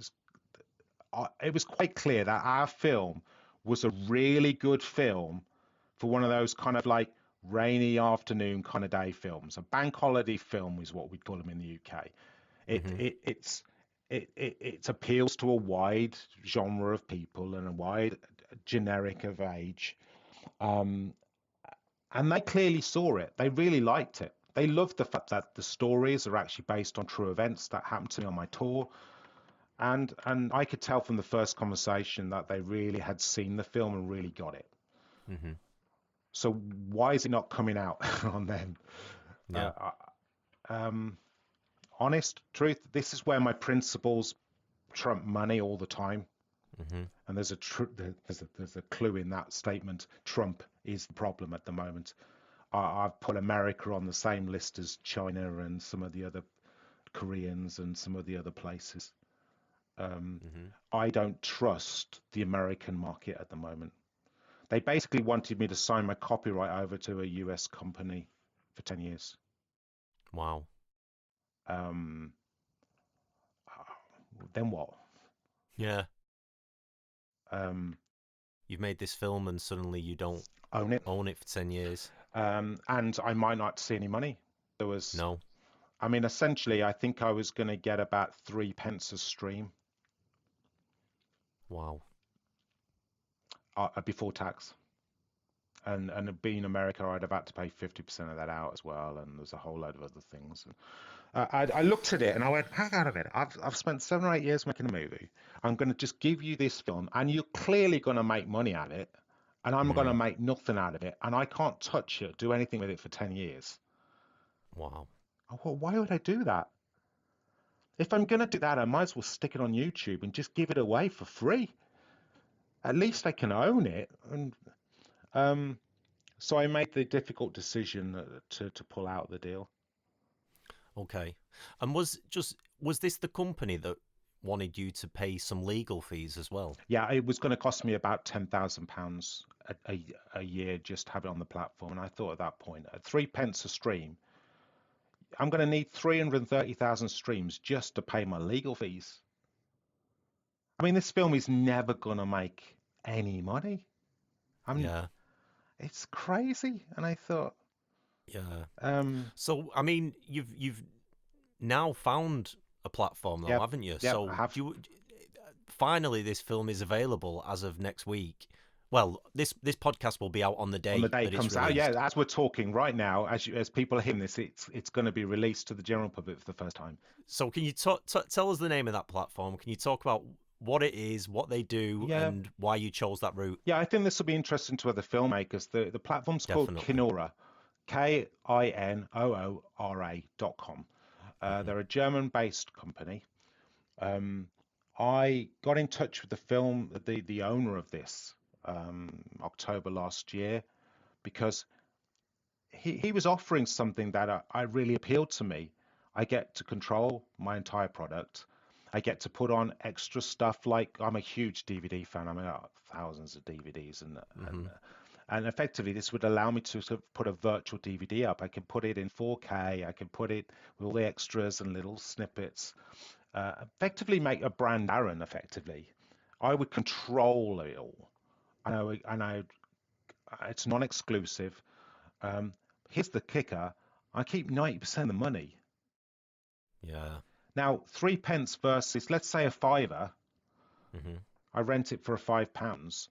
was quite clear that our film was a really good film for one of those kind of like rainy afternoon kind of day films. A bank holiday film is what we call them in the UK. It appeals to a wide genre of people and a wide generic of age. And they clearly saw it. They really liked it. They loved the fact that the stories are actually based on true events that happened to me on my tour. And I could tell from the first conversation that they really had seen the film and really got it. So why is it not coming out on them? Yeah. Honest truth, this is where my principles trump money all the time. And there's a clue in that statement. Trump is the problem at the moment. I've put America on the same list as China and some of the other Koreans and some of the other places. I don't trust the American market at the moment. They basically wanted me to sign my copyright over to a US company for 10 years. Wow. Then what? Yeah. You've made this film and suddenly you don't own it for 10 years. And I might not see any money. No. I mean, essentially, I think I was going to get about 3 pence a stream. Wow. Before tax. And being America, I'd have had to pay 50% of that out as well. And there's a whole load of other things. I looked at it and I went, hang on a minute. I've spent 7 or 8 years making a movie. I'm going to just give you this film and you're clearly going to make money at it. and I'm going to Mm. make nothing out of it, and I can't touch it, do anything with it for 10 years. Wow. Oh, well, why would I do that? If I'm going to do that, I might as well stick it on YouTube and just give it away for free. At least I can own it. And um, so I made the difficult decision to pull out the deal. Okay. And was this the company that wanted you to pay some legal fees as well? Yeah, it was going to cost me about £10,000 a year just to have it on the platform. And I thought at that point, at 3p a stream, I'm going to need 330,000 streams just to pay my legal fees. I mean, this film is never going to make any money. I'm, Yeah. it's crazy. And I thought, Yeah. um, So I mean, you've now found a platform though, yeah, haven't you? yeah, I So have. finally this film is available as of next week. Well, this podcast will be out on the On the day day it that it's comes out, yeah, released. as we're talking right now, as people are hearing this, it's going to be released to the general public for the first time. So can you tell us the name of that platform? Can you talk about what it is, what they do, Yeah, and why you chose that route? yeah, I think this will be interesting to other filmmakers. The platform's called Definitely. Kinora, KINOORA.com. Hmm. They're a German-based company. Um, I got in touch with the owner of this, October last year, because he was offering something that I really appealed to me. I get to control my entire product. I get to put on extra stuff, like I'm a huge DVD fan. I mean, thousands of DVDs, and Hmm. and effectively this would allow me to sort of put a virtual DVD up. I can put it in 4K. I can put it with all the extras and little snippets. Effectively make a brand Darren. Effectively, I would control it all. It's non-exclusive. Um, Here's the kicker. I keep 90% of the money. Yeah. Now, 3p versus, let's say, a fiver. Hmm. I rent it for £5.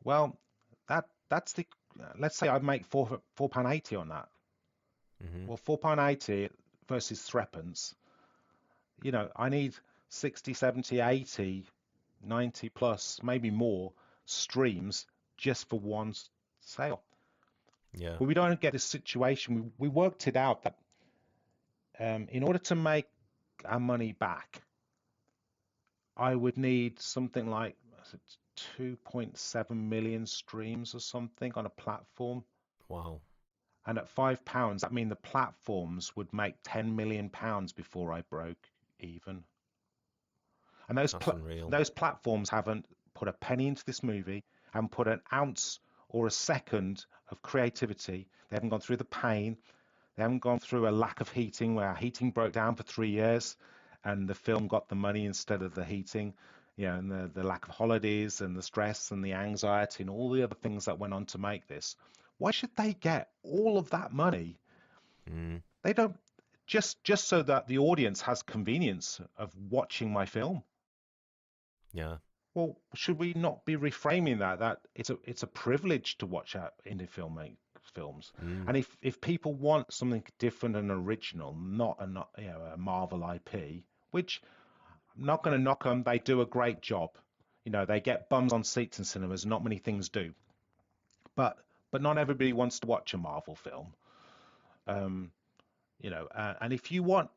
Well, that's the, let's say I make £4.80 on that. Hmm. Well, £4.80 versus threepence. I need 60, 70, 80, 90 plus, maybe more streams just for one sale. Yeah. But we don't get this situation. We worked it out that in order to make our money back, I would need something like 2.7 million streams or something on a platform. Wow. And at £5, that means the platforms would make £10 million before I broke even. And That's unreal. those platforms haven't put a penny into this movie, haven't put an ounce or a second of creativity. They haven't gone through the pain. They haven't gone through a lack of heating where heating broke down for 3 years and the film got the money instead of the heating, and the lack of holidays and the stress and the anxiety and all the other things that went on to make this. Why should they get all of that money? Mm. They don't, just so that the audience has convenience of watching my film. Yeah. Well, should we not be reframing that it's a privilege to watch our indie films? Mm. And if people want something different and original, not a Marvel IP, which I'm not going to knock them, they do a great job. They get bums on seats in cinemas. Not many things do, but not everybody wants to watch a Marvel film. Um, and if you want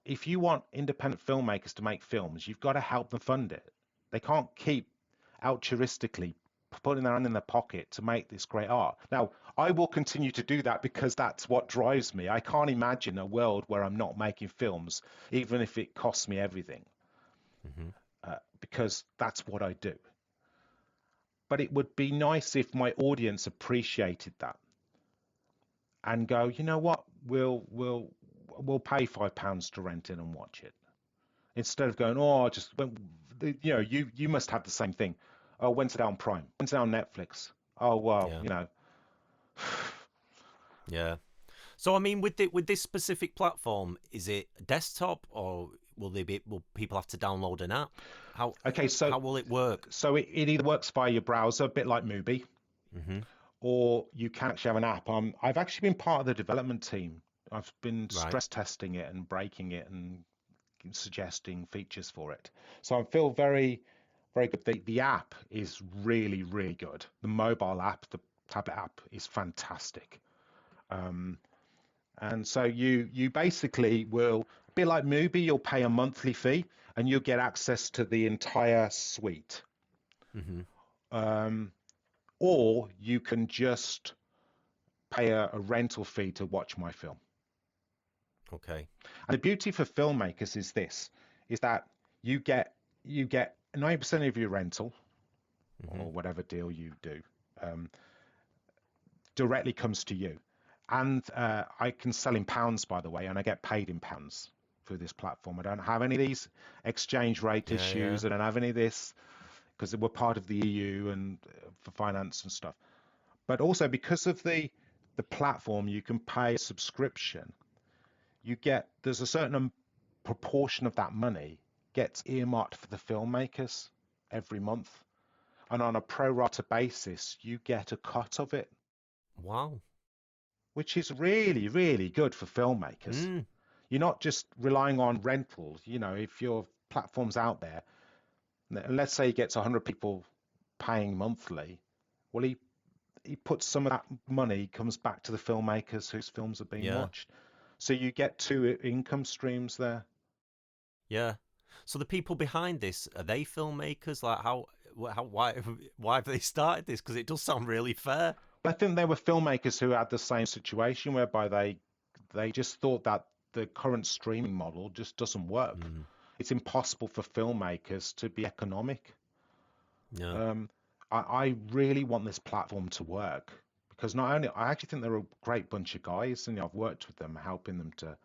independent filmmakers to make films, you've got to help them fund it. They can't keep altruistically putting their hand in their pocket to make this great art. Now, I will continue to do that because that's what drives me. I can't imagine a world where I'm not making films, even if it costs me everything, Hmm. because that's what I do. But it would be nice if my audience appreciated that and go, you know what, we'll pay £5 to rent it and watch it, instead of going, oh, just you must have the same thing. Oh, when's it on Prime? When's it on Netflix? Oh, well, Yeah. Yeah. So I mean, with this specific platform, is it desktop or will people have to download an app? How Okay, so how will it work? it either works via your browser, a bit like Mubi, Hmm. or you can actually have an app. I've actually been part of the development team. I've been Right. stress testing it and breaking it and suggesting features for it. So I feel very very good. The app is really, really good. The mobile app, the tablet app is fantastic. And so you basically will, a bit like Mubi, you'll pay a monthly fee and you'll get access to the entire suite. Mm-hmm. Or you can just pay a rental fee to watch my film. Okay. And the beauty for filmmakers is this, is that you get 90% of your rental Mm-hmm. or whatever deal you do directly comes to you. And I can sell in pounds, by the way, and I get paid in pounds through this platform. I don't have any of these exchange rate Yeah, yeah. issues. I don't have any of this because we're part of the EU and for finance and stuff. But also because of the platform, you can pay a subscription. There's a certain proportion of that money gets earmarked for the filmmakers every month. And on a pro rata basis, you get a cut of it, Wow. which is really, really good for filmmakers. Mm. You're not just relying on rentals. If your platform's out there, and let's say he gets 100 people paying monthly, well, he puts some of that money comes back to the filmmakers whose films are being Yeah. watched. So you get two income streams there. Yeah. So the people behind this, are they filmmakers? Like why have they started this? Because it does sound really fair. I think there were filmmakers who had the same situation whereby they just thought that the current streaming model just doesn't work. Mm. It's impossible for filmmakers to be economic. Yeah. I really want this platform to work because not only I actually think they're a great bunch of guys, and I've worked with them, helping them to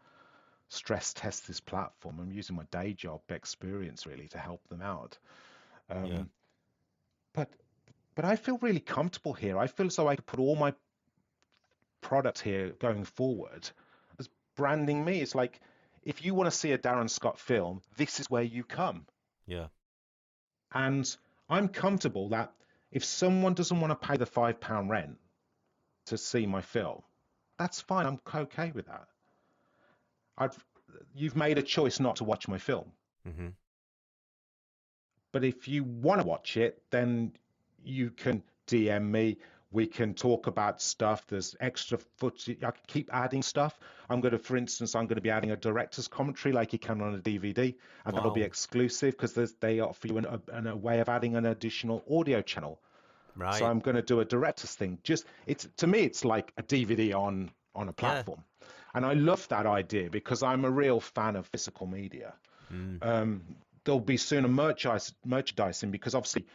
stress test this platform. I'm using my day job experience really to help them out. Yeah. But I feel really comfortable here. I feel as though I could put all my product here going forward as branding me. It's like if you want to see a Darren Scott film, this is where you come. Yeah. And I'm comfortable that if someone doesn't want to pay the £5 rent to see my film, that's fine. I'm okay with that. You've made a choice not to watch my film. Mm-hmm. But if you want to watch it, then you can DM me. We can talk about stuff. There's extra footage. I can keep adding stuff. For instance, I'm going to be adding a director's commentary like you can on a DVD, and that'll be Wow. exclusive because they offer you a way of adding an additional audio channel. So Right. I'm going to do a director's thing. To me, it's like a DVD on a Yeah. platform, and I love that idea because I'm a real fan of physical media. Mm. There'll be soon a merchandising because obviously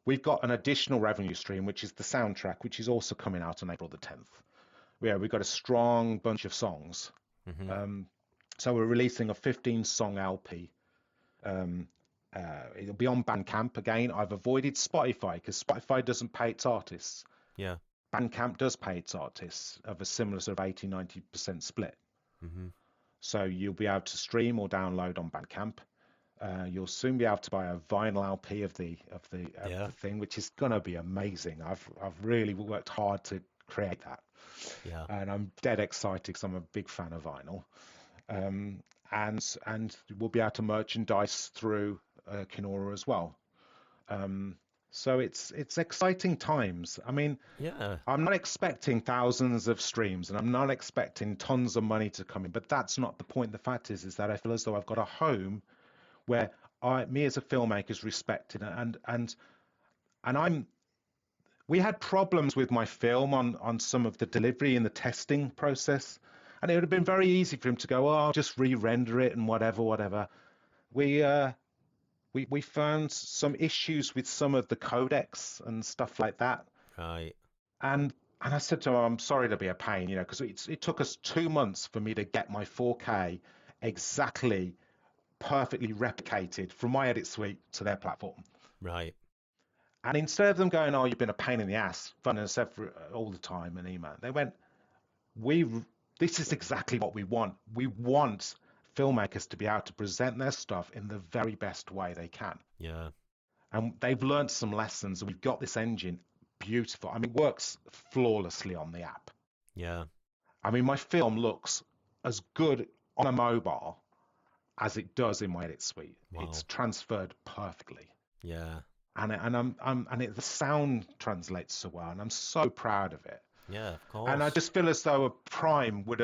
we've got an additional revenue stream, which is the soundtrack, which is also coming out on April the 10th. Yeah, we've got a strong bunch of songs. Mm-hmm. So we're releasing a 15-song LP. It'll be on Bandcamp again. I've avoided Spotify because Spotify doesn't pay its artists. Yeah. Bandcamp does pay its artists of a similar sort of 80-90% split. Mm-hmm. So you'll be able to stream or download on Bandcamp. You'll soon be able to buy a vinyl LP of the thing, which is gonna be amazing. I've really worked hard to create that, Yeah. and I'm dead excited because I'm a big fan of vinyl. And we'll be able to merchandise through Kinora as well. So it's exciting times. I mean, Yeah. I'm not expecting thousands of streams, and I'm not expecting tons of money to come in. But that's not the point. The fact is that I feel as though I've got a home where me as a filmmaker is respected, and we had problems with my film on some of the delivery and the testing process, and it would have been very easy for him to go, oh, I'll just re-render it and whatever. We found some issues with some of the codecs and stuff like that, Right. and I said to him, I'm sorry to be a pain, because it took us 2 months for me to get my 4K exactly perfectly replicated from my edit suite to their platform. Right. And instead of them going, oh, you've been a pain in the ass, phoning us all the time and email, they went, this is exactly what we want. We want filmmakers to be able to present their stuff in the very best way they can. Yeah. And they've learned some lessons, and we've got this engine beautiful. I mean, it works flawlessly on the app. Yeah. I mean, my film looks as good on a mobile as it does in my edit suite. Wow. It's transferred perfectly. Yeah. and the sound translates so well, and I'm so proud of it. Yeah, of And I course. just feel as though a Prime would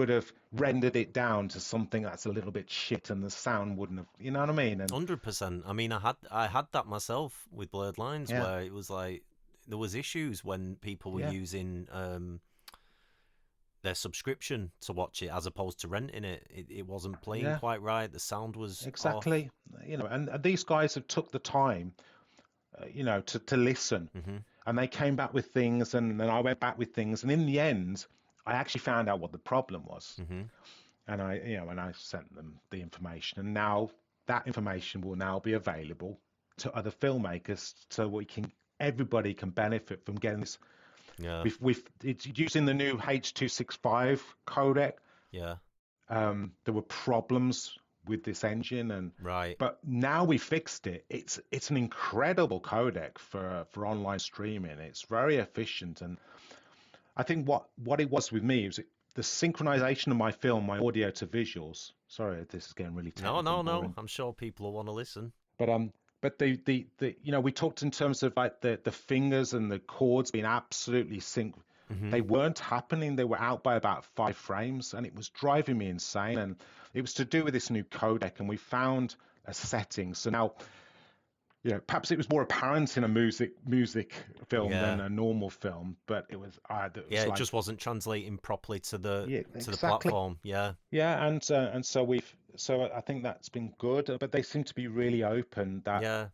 have rendered it down to something that's a little bit shit, and the sound wouldn't have, you know what I mean? And 100%. I mean, I had that myself with Blurred Lines, yeah, where it was like there was issues when people were yeah, using their subscription to watch it as opposed to renting it. It wasn't playing yeah, quite right. The sound was off. exactly. And these guys have took the time, to listen, Hmm. and they came back with things, and then I went back with things, and in the end, I actually found out what the problem was, Hmm. and I sent them the information, and now that information will now be available to other filmmakers, so everybody can benefit from getting this. Yeah, It's using the new H.265 codec. yeah, There were problems with this engine, right. but now we fixed it. It's an incredible codec for online streaming. It's very efficient, and I think what it was with me was the synchronization of my film, my audio to visuals. Sorry, this is getting really No, technical no, and no. boring. I'm sure people will want to listen. But we talked in terms of like the fingers and the chords being absolutely synced. Hmm. They weren't happening. They were out by about 5 frames, and it was driving me insane. And it was to do with this new codec, and we found a setting. So now, perhaps it was more apparent in a music film than Yeah, a normal film, but it yeah. was It like, just wasn't translating properly to the yeah, to the exactly. platform. Yeah, Yeah, and so I think that's been good, but they seem to be really open that yeah.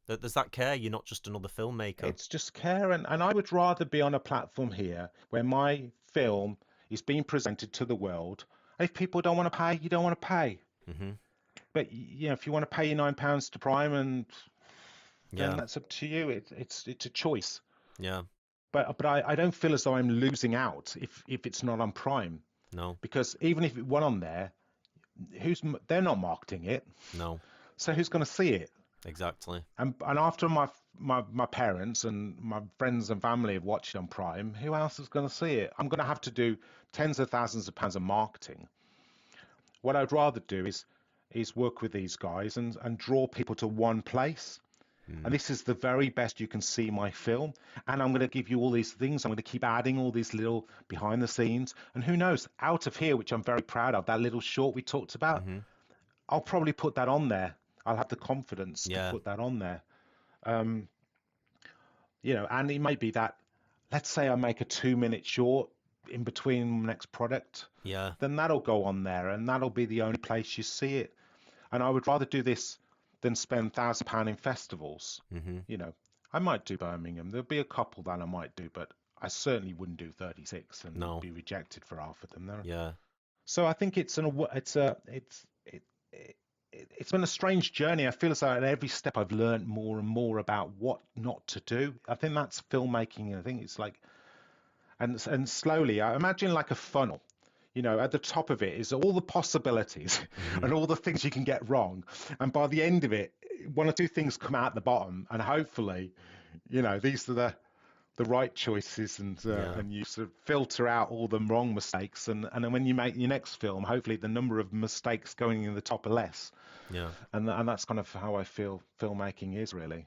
There's that care. You're not just another filmmaker. it's just care, and I would rather be on a platform here where my film is being presented to the world. If people don't want to pay, you don't want to pay. Hmm. But if you want to pay your £9 to Prime, and then Yeah, that's up to you. It's a choice. yeah. But I don't feel as though I'm losing out if it's not on Prime, No, because even if it went on there, they're not marketing it, no. so who's going to see it? Exactly. And after my parents and my friends and family have watched it on Prime, who else is going to see it? I'm going to have to do tens of thousands of pounds of marketing. What I'd rather do is work with these guys and draw people to one place. And Mm. this is the very best you can see my film. And I'm going to give you all these things. I'm going to keep adding all these little behind the scenes. And who knows, out of here, which I'm very proud of, that little short we talked about, Hmm. I'll probably put that on there. I'll have the confidence to Yeah, put that on there. Um, and it might be that, let's say I make a 2 minute short in between the next product, yeah. then that'll go on there, and that'll be the only place you see it. And I would rather do this than spend £1,000 in festivals. Hmm. You know, I might do Birmingham. There'll be a couple that I might do, but I certainly wouldn't do 36 and No, be rejected for half of them. yeah. So I think it's been a strange journey. I feel as though at every step I've learned more and more about what not to do. I think that's filmmaking. I think it's like, and slowly, I imagine like a funnel. At the top of it is all the possibilities Hmm. and all the things you can get wrong. And by the end of it, one or two things come out the bottom, and hopefully, these are the right choices, Yeah, and you sort of filter out all the wrong mistakes, and then when you make your next film, hopefully the number of mistakes going in the top are less, yeah. and that's kind of how I feel filmmaking is really.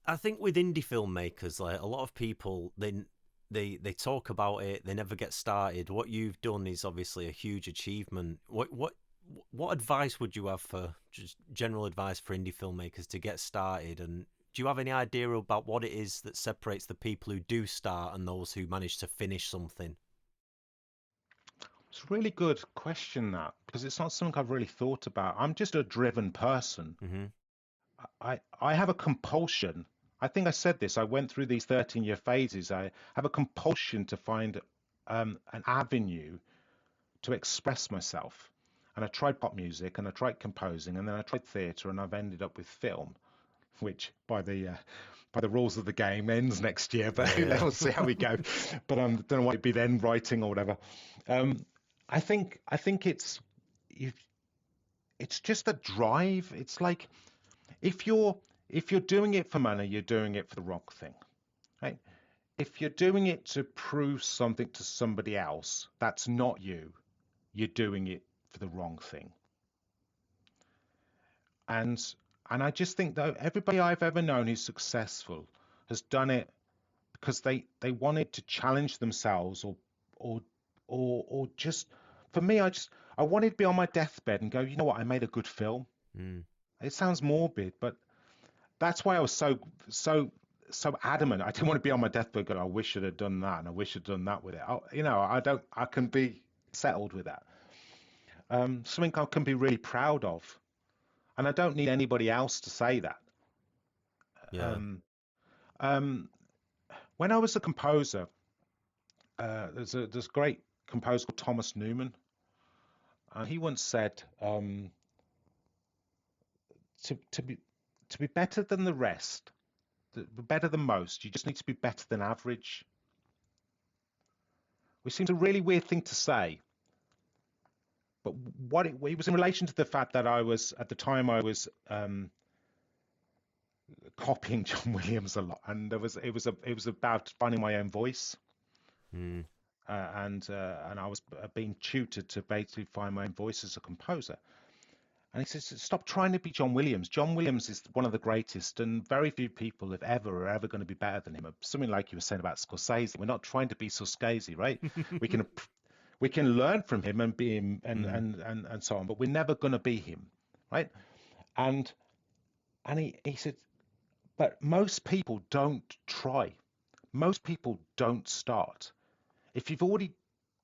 I think with indie filmmakers, like a lot of people, they talk about it, they never get started. What you've done is obviously a huge achievement. What advice would you have for just general advice for indie filmmakers to get started? And do you have any idea about what it is that separates the people who do start and those who manage to finish something? It's a really good question, that, because it's not something I've really thought about. I'm just a driven person. Hmm. I have a compulsion. I think I said this. I went through these 13-year phases. I have a compulsion to find an avenue to express myself. And I tried pop music, and I tried composing, and then I tried theatre, and I've ended up with film, which by the rules of the game ends next year. But Yeah, we'll see how we go. But I don't know what it'd be then, writing or whatever. Um, I think it's just a drive. It's like, if you're doing it for money, you're doing it for the wrong thing, right? If you're doing it to prove something to somebody else, that's not you. You're doing it for the wrong thing. And And I just think that everybody I've ever known who's successful has done it because they wanted to challenge themselves, or or just, for me, I wanted to be on my deathbed and go, you know what, I made a good film. Mm. It sounds morbid, but that's why I was so adamant. I didn't want to be on my deathbed going, I wish I'd have done that, and I wish I'd done that with it. I can be settled with that. Something I can be really proud of, and I don't need anybody else to say that. Yeah. Um, um, when I was a composer, there's a great composer called Thomas Newman, and he once said, to be better than the rest, better than most, you just need to be better than average. Which seems a really weird thing to say, but it was in relation to the fact that I was, at the time, I was copying John Williams a lot, and it was about finding my own voice, Mm. and I was being tutored to basically find my own voice as a composer. And he says, stop trying to be John Williams. John Williams is one of the greatest, and very few people have ever are ever going to be better than him. Something like you were saying about Scorsese. We're not trying to be Scorsese, right? We can we can learn from him and be him, Mm. and so on, but we're never going to be him, right? And he said, but most people don't try. Most people don't start. If you've already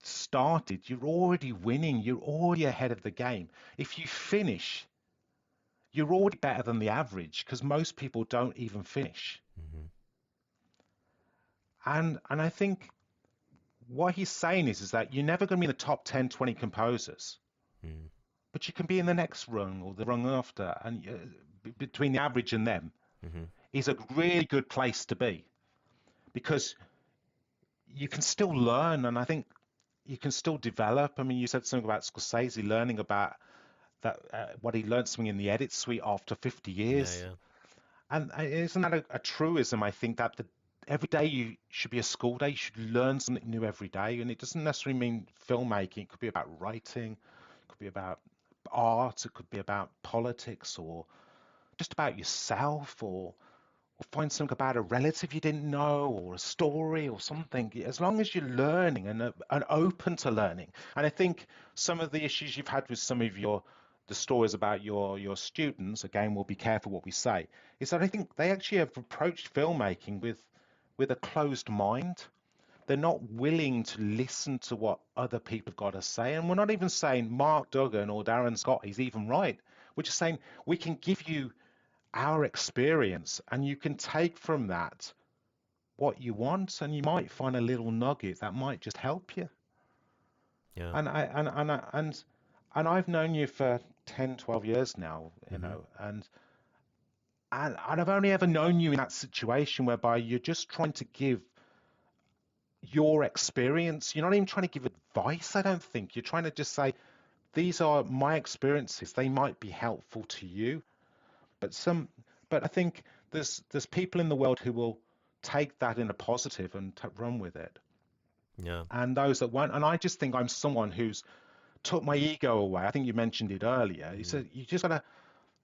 started, you're already winning. You're already ahead of the game. If you finish, you're already better than the average, because most people don't even finish. Mm-hmm. And I think what he's saying is that you're never going to be in the top 10, 20 composers, Mm. but you can be in the next rung or the rung after, and between the average and them Mm-hmm. is a really good place to be, because you can still learn, and I think you can still develop. I mean, you said something about Scorsese learning about that, what he learned something in the edit suite after 50 Yeah, years. yeah. And isn't that a truism? I think that every day you should be a school day. You should learn something new every day. And it doesn't necessarily mean filmmaking. It could be about writing, it could be about art, it could be about politics, or just about yourself, or find something about a relative you didn't know, or a story or something. As long as you're learning and open to learning. And I think some of the issues you've had with some of the stories about your students, again, we'll be careful what we say, is that I think they actually have approached filmmaking with a closed mind. They're not willing to listen to what other people have got to say. And we're not even saying Mark Duggan or Darren Scott is even right. We're just saying we can give you our experience, and you can take from that what you want, and you might find a little nugget that might just help you. Yeah. And I've known you for 10, 12 years now, Mm-hmm. and I've only ever known you in that situation whereby you're just trying to give your experience. You're not even trying to give advice, I don't think. You're trying to just say, these are my experiences. They might be helpful to you. But but I think there's people in the world who will take that in a positive and run with it, Yeah. and those that won't. And I just think I'm someone who's took my ego away. I think you mentioned it earlier. You Mm. said you just gotta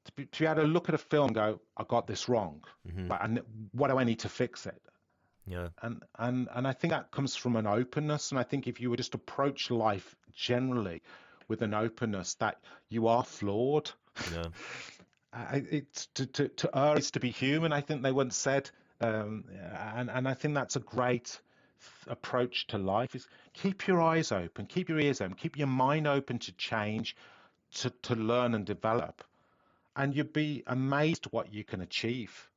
to be able to look at a film and go, I got this wrong, Mm-hmm. but and what do I need to fix it? Yeah. And I think that comes from an openness. And I think if you would just approach life generally with an openness that you are flawed. Yeah. It's to err is to be human, I think they once said, and I think that's a great approach to life. Is keep your eyes open, keep your ears open, keep your mind open to change, to learn and develop, and you'd be amazed what you can achieve.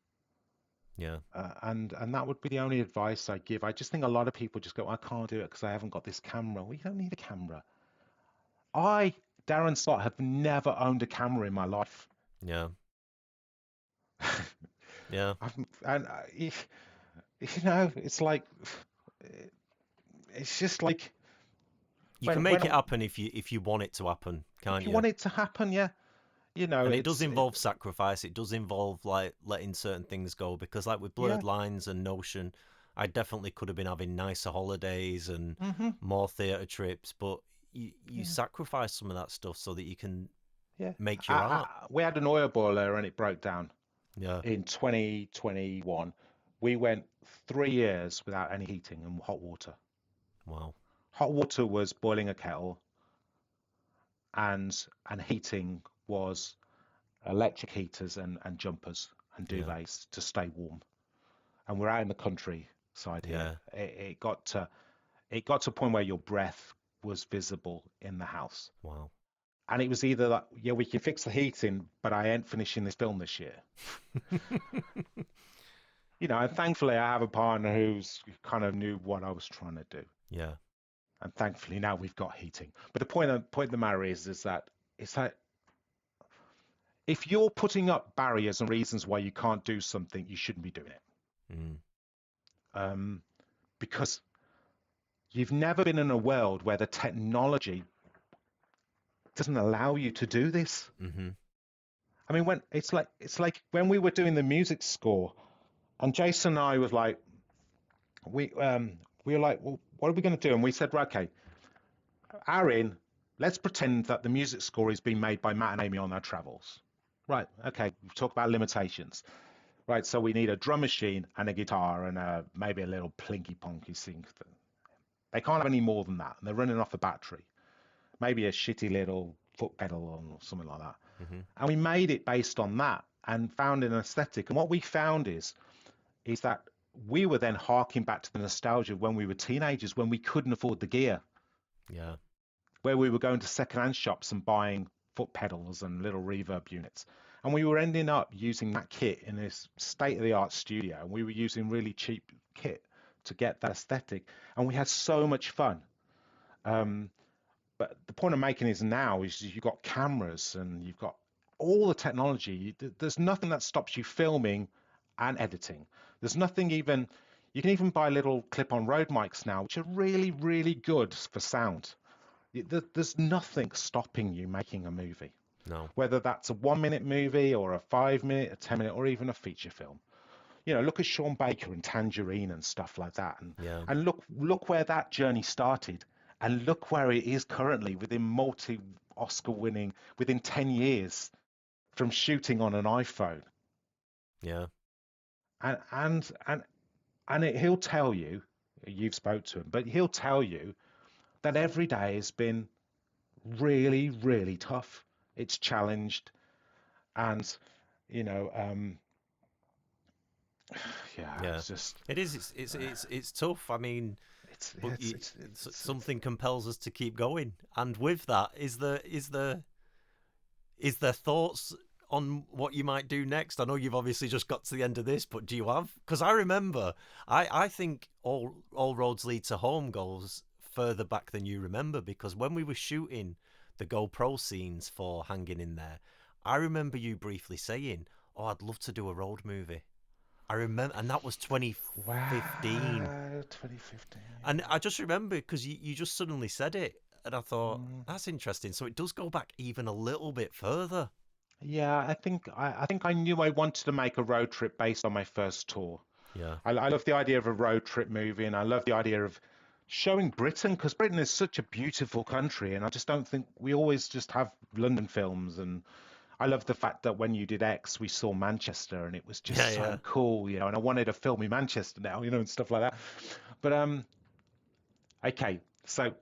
Yeah. And that would be the only advice I give. I just think a lot of people just go, I can't do it because I haven't got this camera. Well, you don't need a camera. I, Darren Slott, have never owned a camera in my life. Yeah. Yeah. And it's like, it's just like You can make it when happen if you want it to happen, if can't you you? want it to happen, yeah, And it does involve sacrifice. It does involve like letting certain things go, because like with yeah, Blurred Lines and Notion, I definitely could have been having nicer holidays and hmm more theatre trips, but you yeah, sacrifice some of that stuff so that you can Yeah. make your art. We had an oil boiler and it broke down Yeah. in 2021. We went 3 years without any heating and hot water. Wow. Hot water was boiling a kettle, and heating was electric heaters and jumpers and Yeah. duvets to stay warm. And we're out in the countryside here. Yeah. It got to a point where your breath was visible in the house. Wow. And it was either like, yeah, we can fix the heating, but I ain't finishing this film this year. And thankfully I have a partner who's kind of knew what I was trying to do. Yeah. And thankfully now we've got heating. But the point of the matter is that it's like, if you're putting up barriers and reasons why you can't do something, you shouldn't be doing it. Mm. Because you've never been in a world where the technology doesn't allow you to do this. Mm-hmm. I mean, when it's like when we were doing the music score, and Jason and I was like, we were like, well, what are we going to do? And we said, right, okay, Aaron, let's pretend that the music score is being made by Matt and Amy on their travels. Right, okay, we've talked about limitations. Right, so we need a drum machine and a guitar and maybe a little plinky ponky synth. They can't have any more than that, and they're running off a battery. Maybe a shitty little foot pedal or something like that. Mm-hmm. And we made it based on that and found an aesthetic. And what we found is that we were then harking back to the nostalgia of when we were teenagers, when we couldn't afford the gear. Yeah. Where we were going to secondhand shops and buying foot pedals and little reverb units. And we were ending up using that kit in this state-of-the-art studio. And we were using really cheap kit to get that aesthetic. And we had so much fun. But the point I'm making is now is you've got cameras and you've got all the technology. There's nothing that stops you filming and editing. There's nothing even, you can even buy little clip-on Rode mics now, which are really, really good for sound. There's nothing stopping you making a movie. No. Whether that's a 1-minute movie or a 5-minute, a 10-minute, or even a feature film. Look at Sean Baker and Tangerine and stuff like that. And look where that journey started. And look where it is currently within multi-Oscar winning, within 10 years from shooting on an iPhone. Yeah. He'll tell you, you've spoke to him, but he'll tell you that every day has been really, really tough. It's challenged. And, Yeah. it's just, It is. It's tough. I mean, but something compels us to keep going. And with that, is there thoughts on what you might do next? I know you've obviously just got to the end of this, but do you have? Because I remember, I think all roads lead to home goes further back than you remember, because when we were shooting the GoPro scenes for Hanging in There, I remember you briefly saying, "Oh, I'd love to do a road movie." I remember, and that was 2015. wow, 2015. And I just remember because you just suddenly said it, and I thought, that's interesting. So it does go back even a little bit further. Yeah, I think I knew I wanted to make a road trip based on my first tour. Yeah. I love the idea of a road trip movie, and I love the idea of showing Britain, because Britain is such a beautiful country, and I just don't think we always just have London films. And I love the fact that when you did X, we saw Manchester, and it was just so cool, and I wanted to film in Manchester now, and stuff like that. But okay, so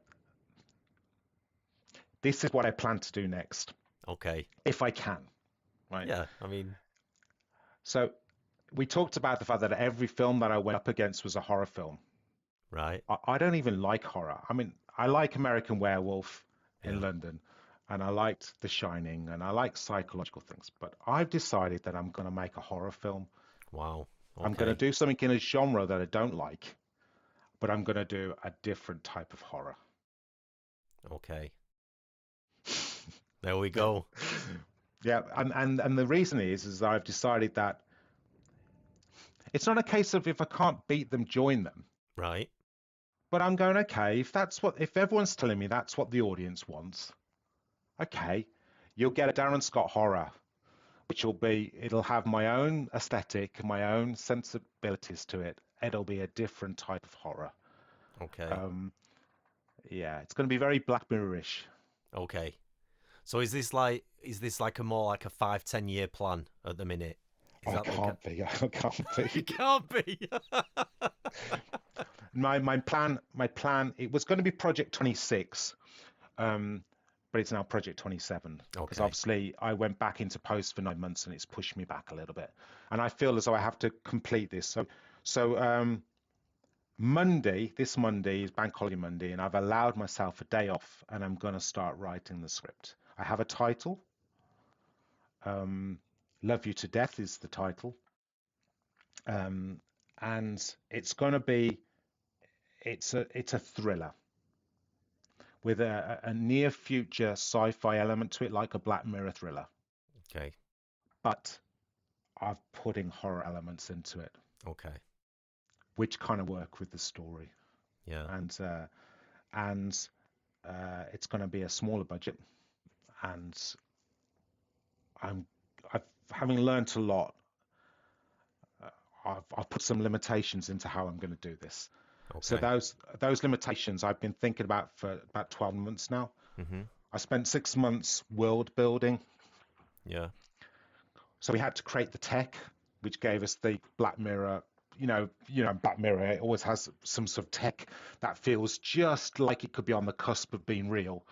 this is what I plan to do next. Okay. If I can, right? Yeah, I mean, so we talked about the fact that every film that I went up against was a horror film. right. I don't even like horror. I mean, I like American Werewolf in London, and I liked The Shining, and I like psychological things. But I've decided that I'm going to make a horror film. Wow. Okay. I'm going to do something in a genre that I don't like, but I'm going to do a different type of horror. Okay. There we go. Yeah, and the reason is I've decided that it's not a case of if I can't beat them, join them. Right. But I'm going, okay, if everyone's telling me that's what the audience wants, okay, you'll get a Darren Scott horror, which it'll have my own aesthetic, my own sensibilities to it. It'll be a different type of horror. Okay. Yeah, it's going to be very Black Mirror-ish. Okay. So is this like a more like a 5-10 year plan at the minute? Is I that the can't be. I can't be. it can't be. My plan. It was going to be Project 26, um, but it's now Project 27 because Okay. obviously I went back into post for 9 months and it's pushed me back a little bit. And I feel as though I have to complete this. So this Monday is Bank Holiday Monday, and I've allowed myself a day off, and I'm going to start writing the script. I have a title. Um, Love You to Death is the title, um, and it's a thriller with a near future sci-fi element to it, like a Black Mirror thriller. Okay. But I've putting horror elements into it, Okay. which kind of work with the story, Yeah. and it's going to be a smaller budget, and I'm I've having learnt a lot. I've put some limitations into how I'm going to do this. So Okay. those limitations I've been thinking about for about 12 months now. Mhm. I spent 6 months world building. Yeah. So we had to create the tech, which gave us the Black Mirror. Black Mirror, it always has some sort of tech that feels just like it could be on the cusp of being real.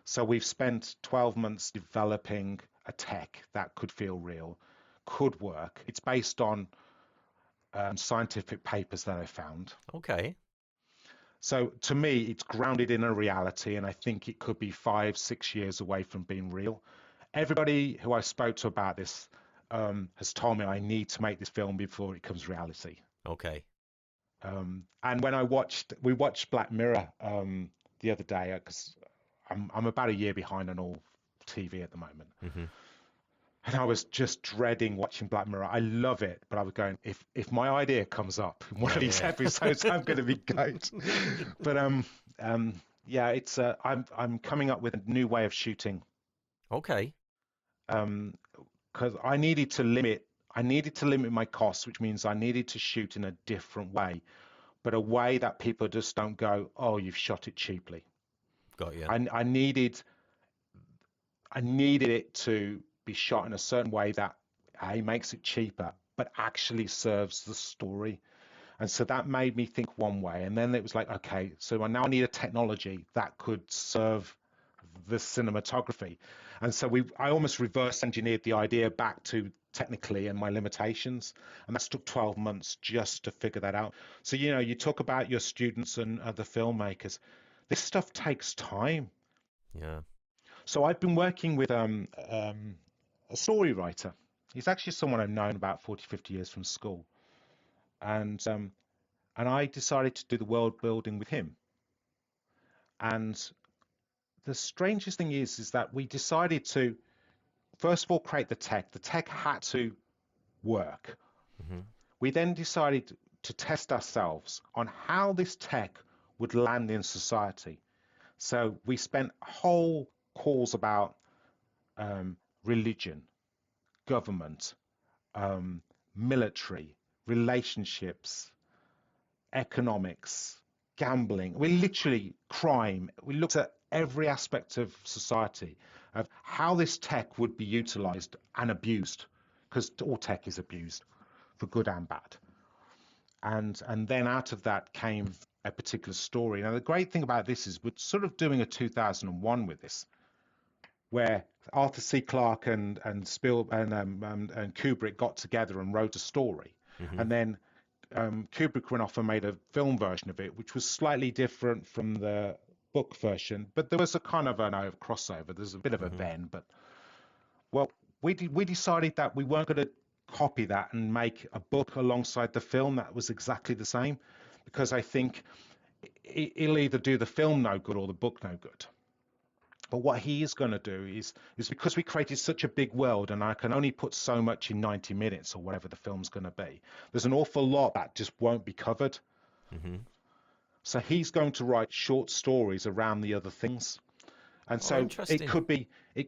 So we've spent 12 months developing a tech that could feel real, could work. It's based on scientific papers that I found. Okay. So to me, it's grounded in a reality, and I think it could be 5, 6 years away from being real. Everybody who I spoke to about this has told me I need to make this film before it becomes reality. Okay. And when we watched Black Mirror the other day, because I'm about a year behind on all TV at the moment. Mhm. And I was just dreading watching Black Mirror. I love it, but I was going, if my idea comes up in one Yeah. of these Yeah. episodes, I'm going to be goat. But yeah, I'm coming up with a new way of shooting. Okay. Because I needed to limit my costs, which means I needed to shoot in a different way, but a way that people just don't go, oh, you've shot it cheaply. Got you. I needed it to be shot in a certain way that A makes it cheaper, but actually serves the story. And so that made me think one way. And then it was like, okay, so now I need a technology that could serve the cinematography. And so I almost reverse engineered the idea back to technically and my limitations. And that's took 12 months just to figure that out. So, you talk about your students and other filmmakers. This stuff takes time. Yeah. So I've been working with a story writer. He's actually someone I've known about 40, 50 years from school. And I decided to do the world building with him. And the strangest thing is that we decided to, first of all, create the tech. The tech had to work. Mhm. We then decided to test ourselves on how this tech would land in society. So we spent whole calls about religion, government, um, military, relationships, economics, gambling. We literally crime. We looked at every aspect of society of how this tech would be utilized and abused, because all tech is abused for good and bad. And then out of that came a particular story. Now the great thing about this is we're sort of doing a 2001 with this, where Arthur C. Clarke and Kubrick got together and wrote a story, Mhm. and then Kubrick went off and made a film version of it, which was slightly different from the book version, but there was a kind of an crossover. There's a bit of a Mhm. Venn, but well, we decided that we weren't going to copy that and make a book alongside the film that was exactly the same, because I think it'll either do the film no good or the book no good. But what he is going to do is because we created such a big world and I can only put so much in 90 minutes or whatever the film's going to be, there's an awful lot that just won't be covered. Mhm. So he's going to write short stories around the other things. And Oh, so it interesting. could be a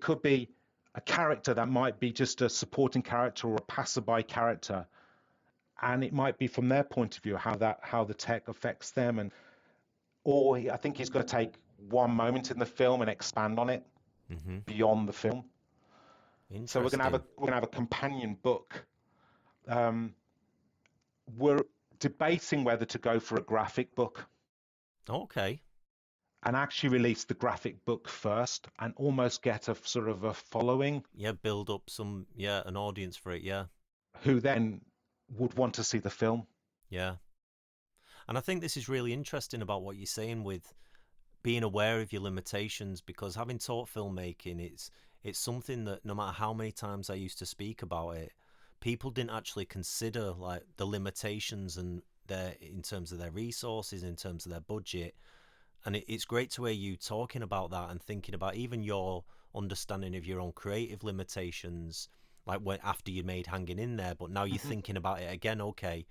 character that might be just a supporting character or a passerby character. And it might be from their point of view how the tech affects them. I think he's going to take one moment in the film and expand on it. Mm-hmm. beyond the film. So Interesting. we're gonna have a companion book. Um, we're debating whether to go for a graphic book Okay. and actually release the graphic book first and almost get a sort of a following Yeah, build up some, yeah, an audience for it. Yeah. who then would want to see the film. Yeah. And I think this is really interesting about what you're saying with being aware of your limitations, because having taught filmmaking, it's something that no matter how many times I used to speak about it, people didn't actually consider like the limitations and their in terms of their resources, in terms of their budget. And it's great to hear you talking about that and thinking about even your understanding of your own creative limitations, like when after you made Hanging in There, but now you're Mhm. thinking about it again. Okay,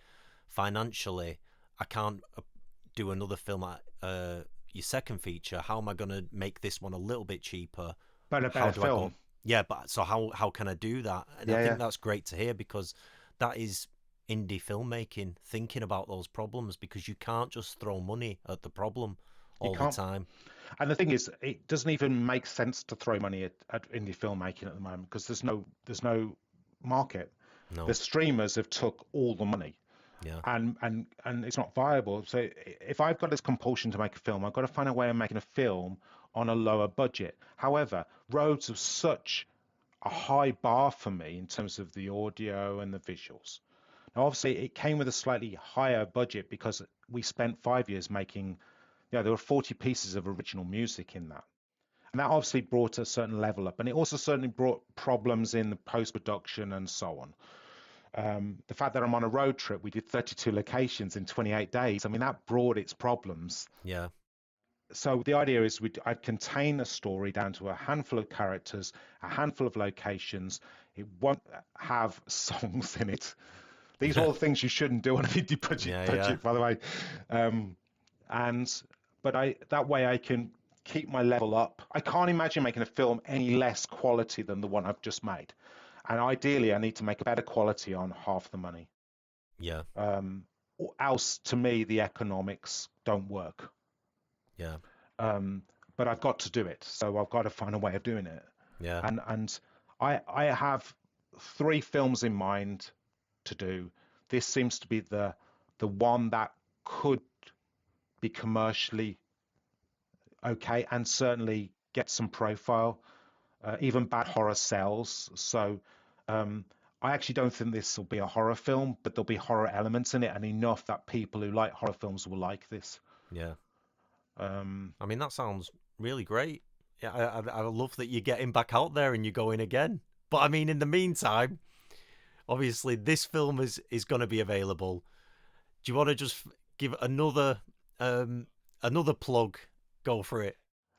financially, I can't do another film at your second feature. How am I going to make this one a little bit cheaper? But a How better do I go? film. Yeah, but so how can I do that? And I Yeah, think yeah. that's great to hear, because that is indie filmmaking, thinking about those problems, because you can't just throw money at the problem You all the can't. time. And the thing is, it doesn't even make sense to throw money at indie filmmaking at the moment because there's no market. The No. streamers have took all the money, Yeah. and it's not viable. So if I've got this compulsion to make a film, I've got to find a way of making a film on a lower budget. However, Roads have such a high bar for me in terms of the audio and the visuals. Now, obviously, it came with a slightly higher budget because we spent 5 years making, there were 40 pieces of original music in that. And that obviously brought a certain level up. And it also certainly brought problems in the post production and so on. The fact that I'm on a road trip, we did 32 locations in 28 days. I mean, that brought its problems. Yeah. So the idea is I'd contain a story down to a handful of characters, a handful of locations. It won't have songs in it. These are Yeah. all the things you shouldn't do on an indie Yeah. Yeah. budget, by the way. Um, and but that way I can keep my level up. I can't imagine making a film any less quality than the one I've just made. And ideally, I need to make a better quality on half the money. Yeah. Or else, to me, the economics don't work. Yeah. Um, but I've got to do it, so I've got to find a way of doing it. Yeah. And I have 3 films in mind to do. This seems to be the one that could be commercially okay and certainly get some profile. Even bad horror sells. So I actually don't think this will be a horror film, but there'll be horror elements in it and enough that people who like horror films will like this. Yeah. Um, I mean, that sounds really great. Yeah, I love that you're getting back out there and you're going again. But I mean, in the meantime, obviously, this film is going to be available. Do you want to just give um another plug? Go for it.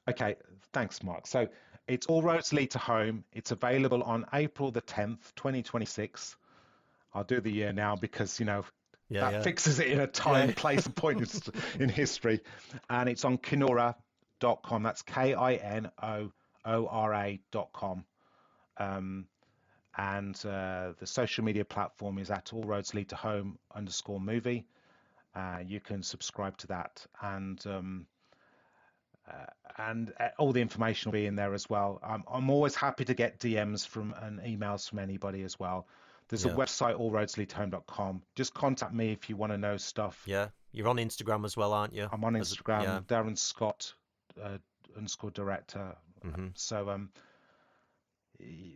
okay, thanks, Mark. So it's All Roads Lead to Home. It's available on April the 10th, 2026. I'll do the year now because, Yeah, that yeah, fixes it in a time, yeah, place, and point in history. And it's on Kinora.com. That's KINOORA.com. And the social media platform is at All Roads Lead to Home _movie. You can subscribe to that, and all the information will be in there as well. I'm always happy to get DMs and emails from anybody as well. There's a yeah, website, allroadsleadhome.com. Just contact me if you want to know stuff. yeah. You're on Instagram as well, aren't you? I'm on Yeah. Instagram, Darren Scott _director. Mhm. So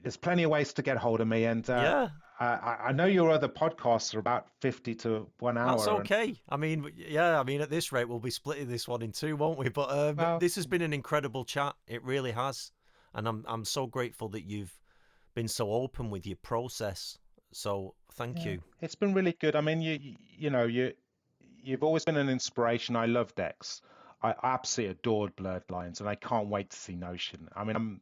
there's plenty of ways to get hold of me. And Yeah. I know your other podcasts are about 50 to 1 That's hour. And okay. I mean, yeah. I mean, at this rate, we'll be splitting this one in two, won't we? But well, this has been an incredible chat. It really has, and I'm so grateful that you've been so open with your process. So thank yeah, you. it's been really good. I mean, you've always been an inspiration. I love Dex. I absolutely adored Blurred Lines, and I can't wait to see Notion. I mean,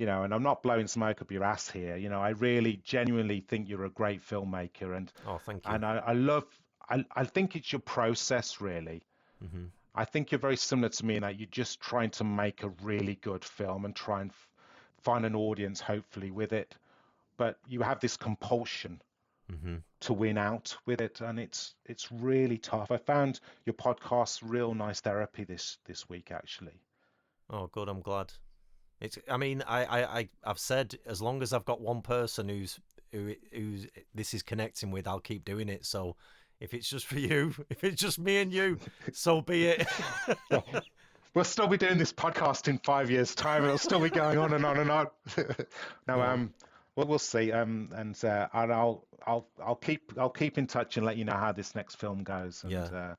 and I'm not blowing smoke up your ass here. I really genuinely think you're a great filmmaker, and Oh, thank you. and I love. I think it's your process, really. Hmm. I think you're very similar to me in that you're just trying to make a really good film and try and find an audience, hopefully, with it. But you have this compulsion Hmm. to win out with it, and it's really tough. I found your podcast real nice therapy this week, actually. Oh, good. I'm glad. I mean, I've said as long as I've got one person who's this is connecting with, I'll keep doing it. So if it's just for you, if it's just me and you, so be it. Well, we'll still be doing this podcast in 5 years' time. It'll still be going on and on and on. No, No. we'll see. And I'll keep in touch and let you know how this next film goes. And Yeah.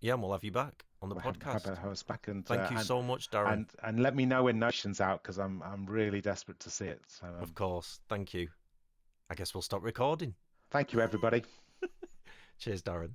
Yeah, and we'll have you back on the podcast. have us back. And Thank you so much, Darren. and let me know when Notion's out because I'm really desperate to see it. So Of course. Thank you. I guess we'll stop recording. thank you, everybody. Cheers, Darren.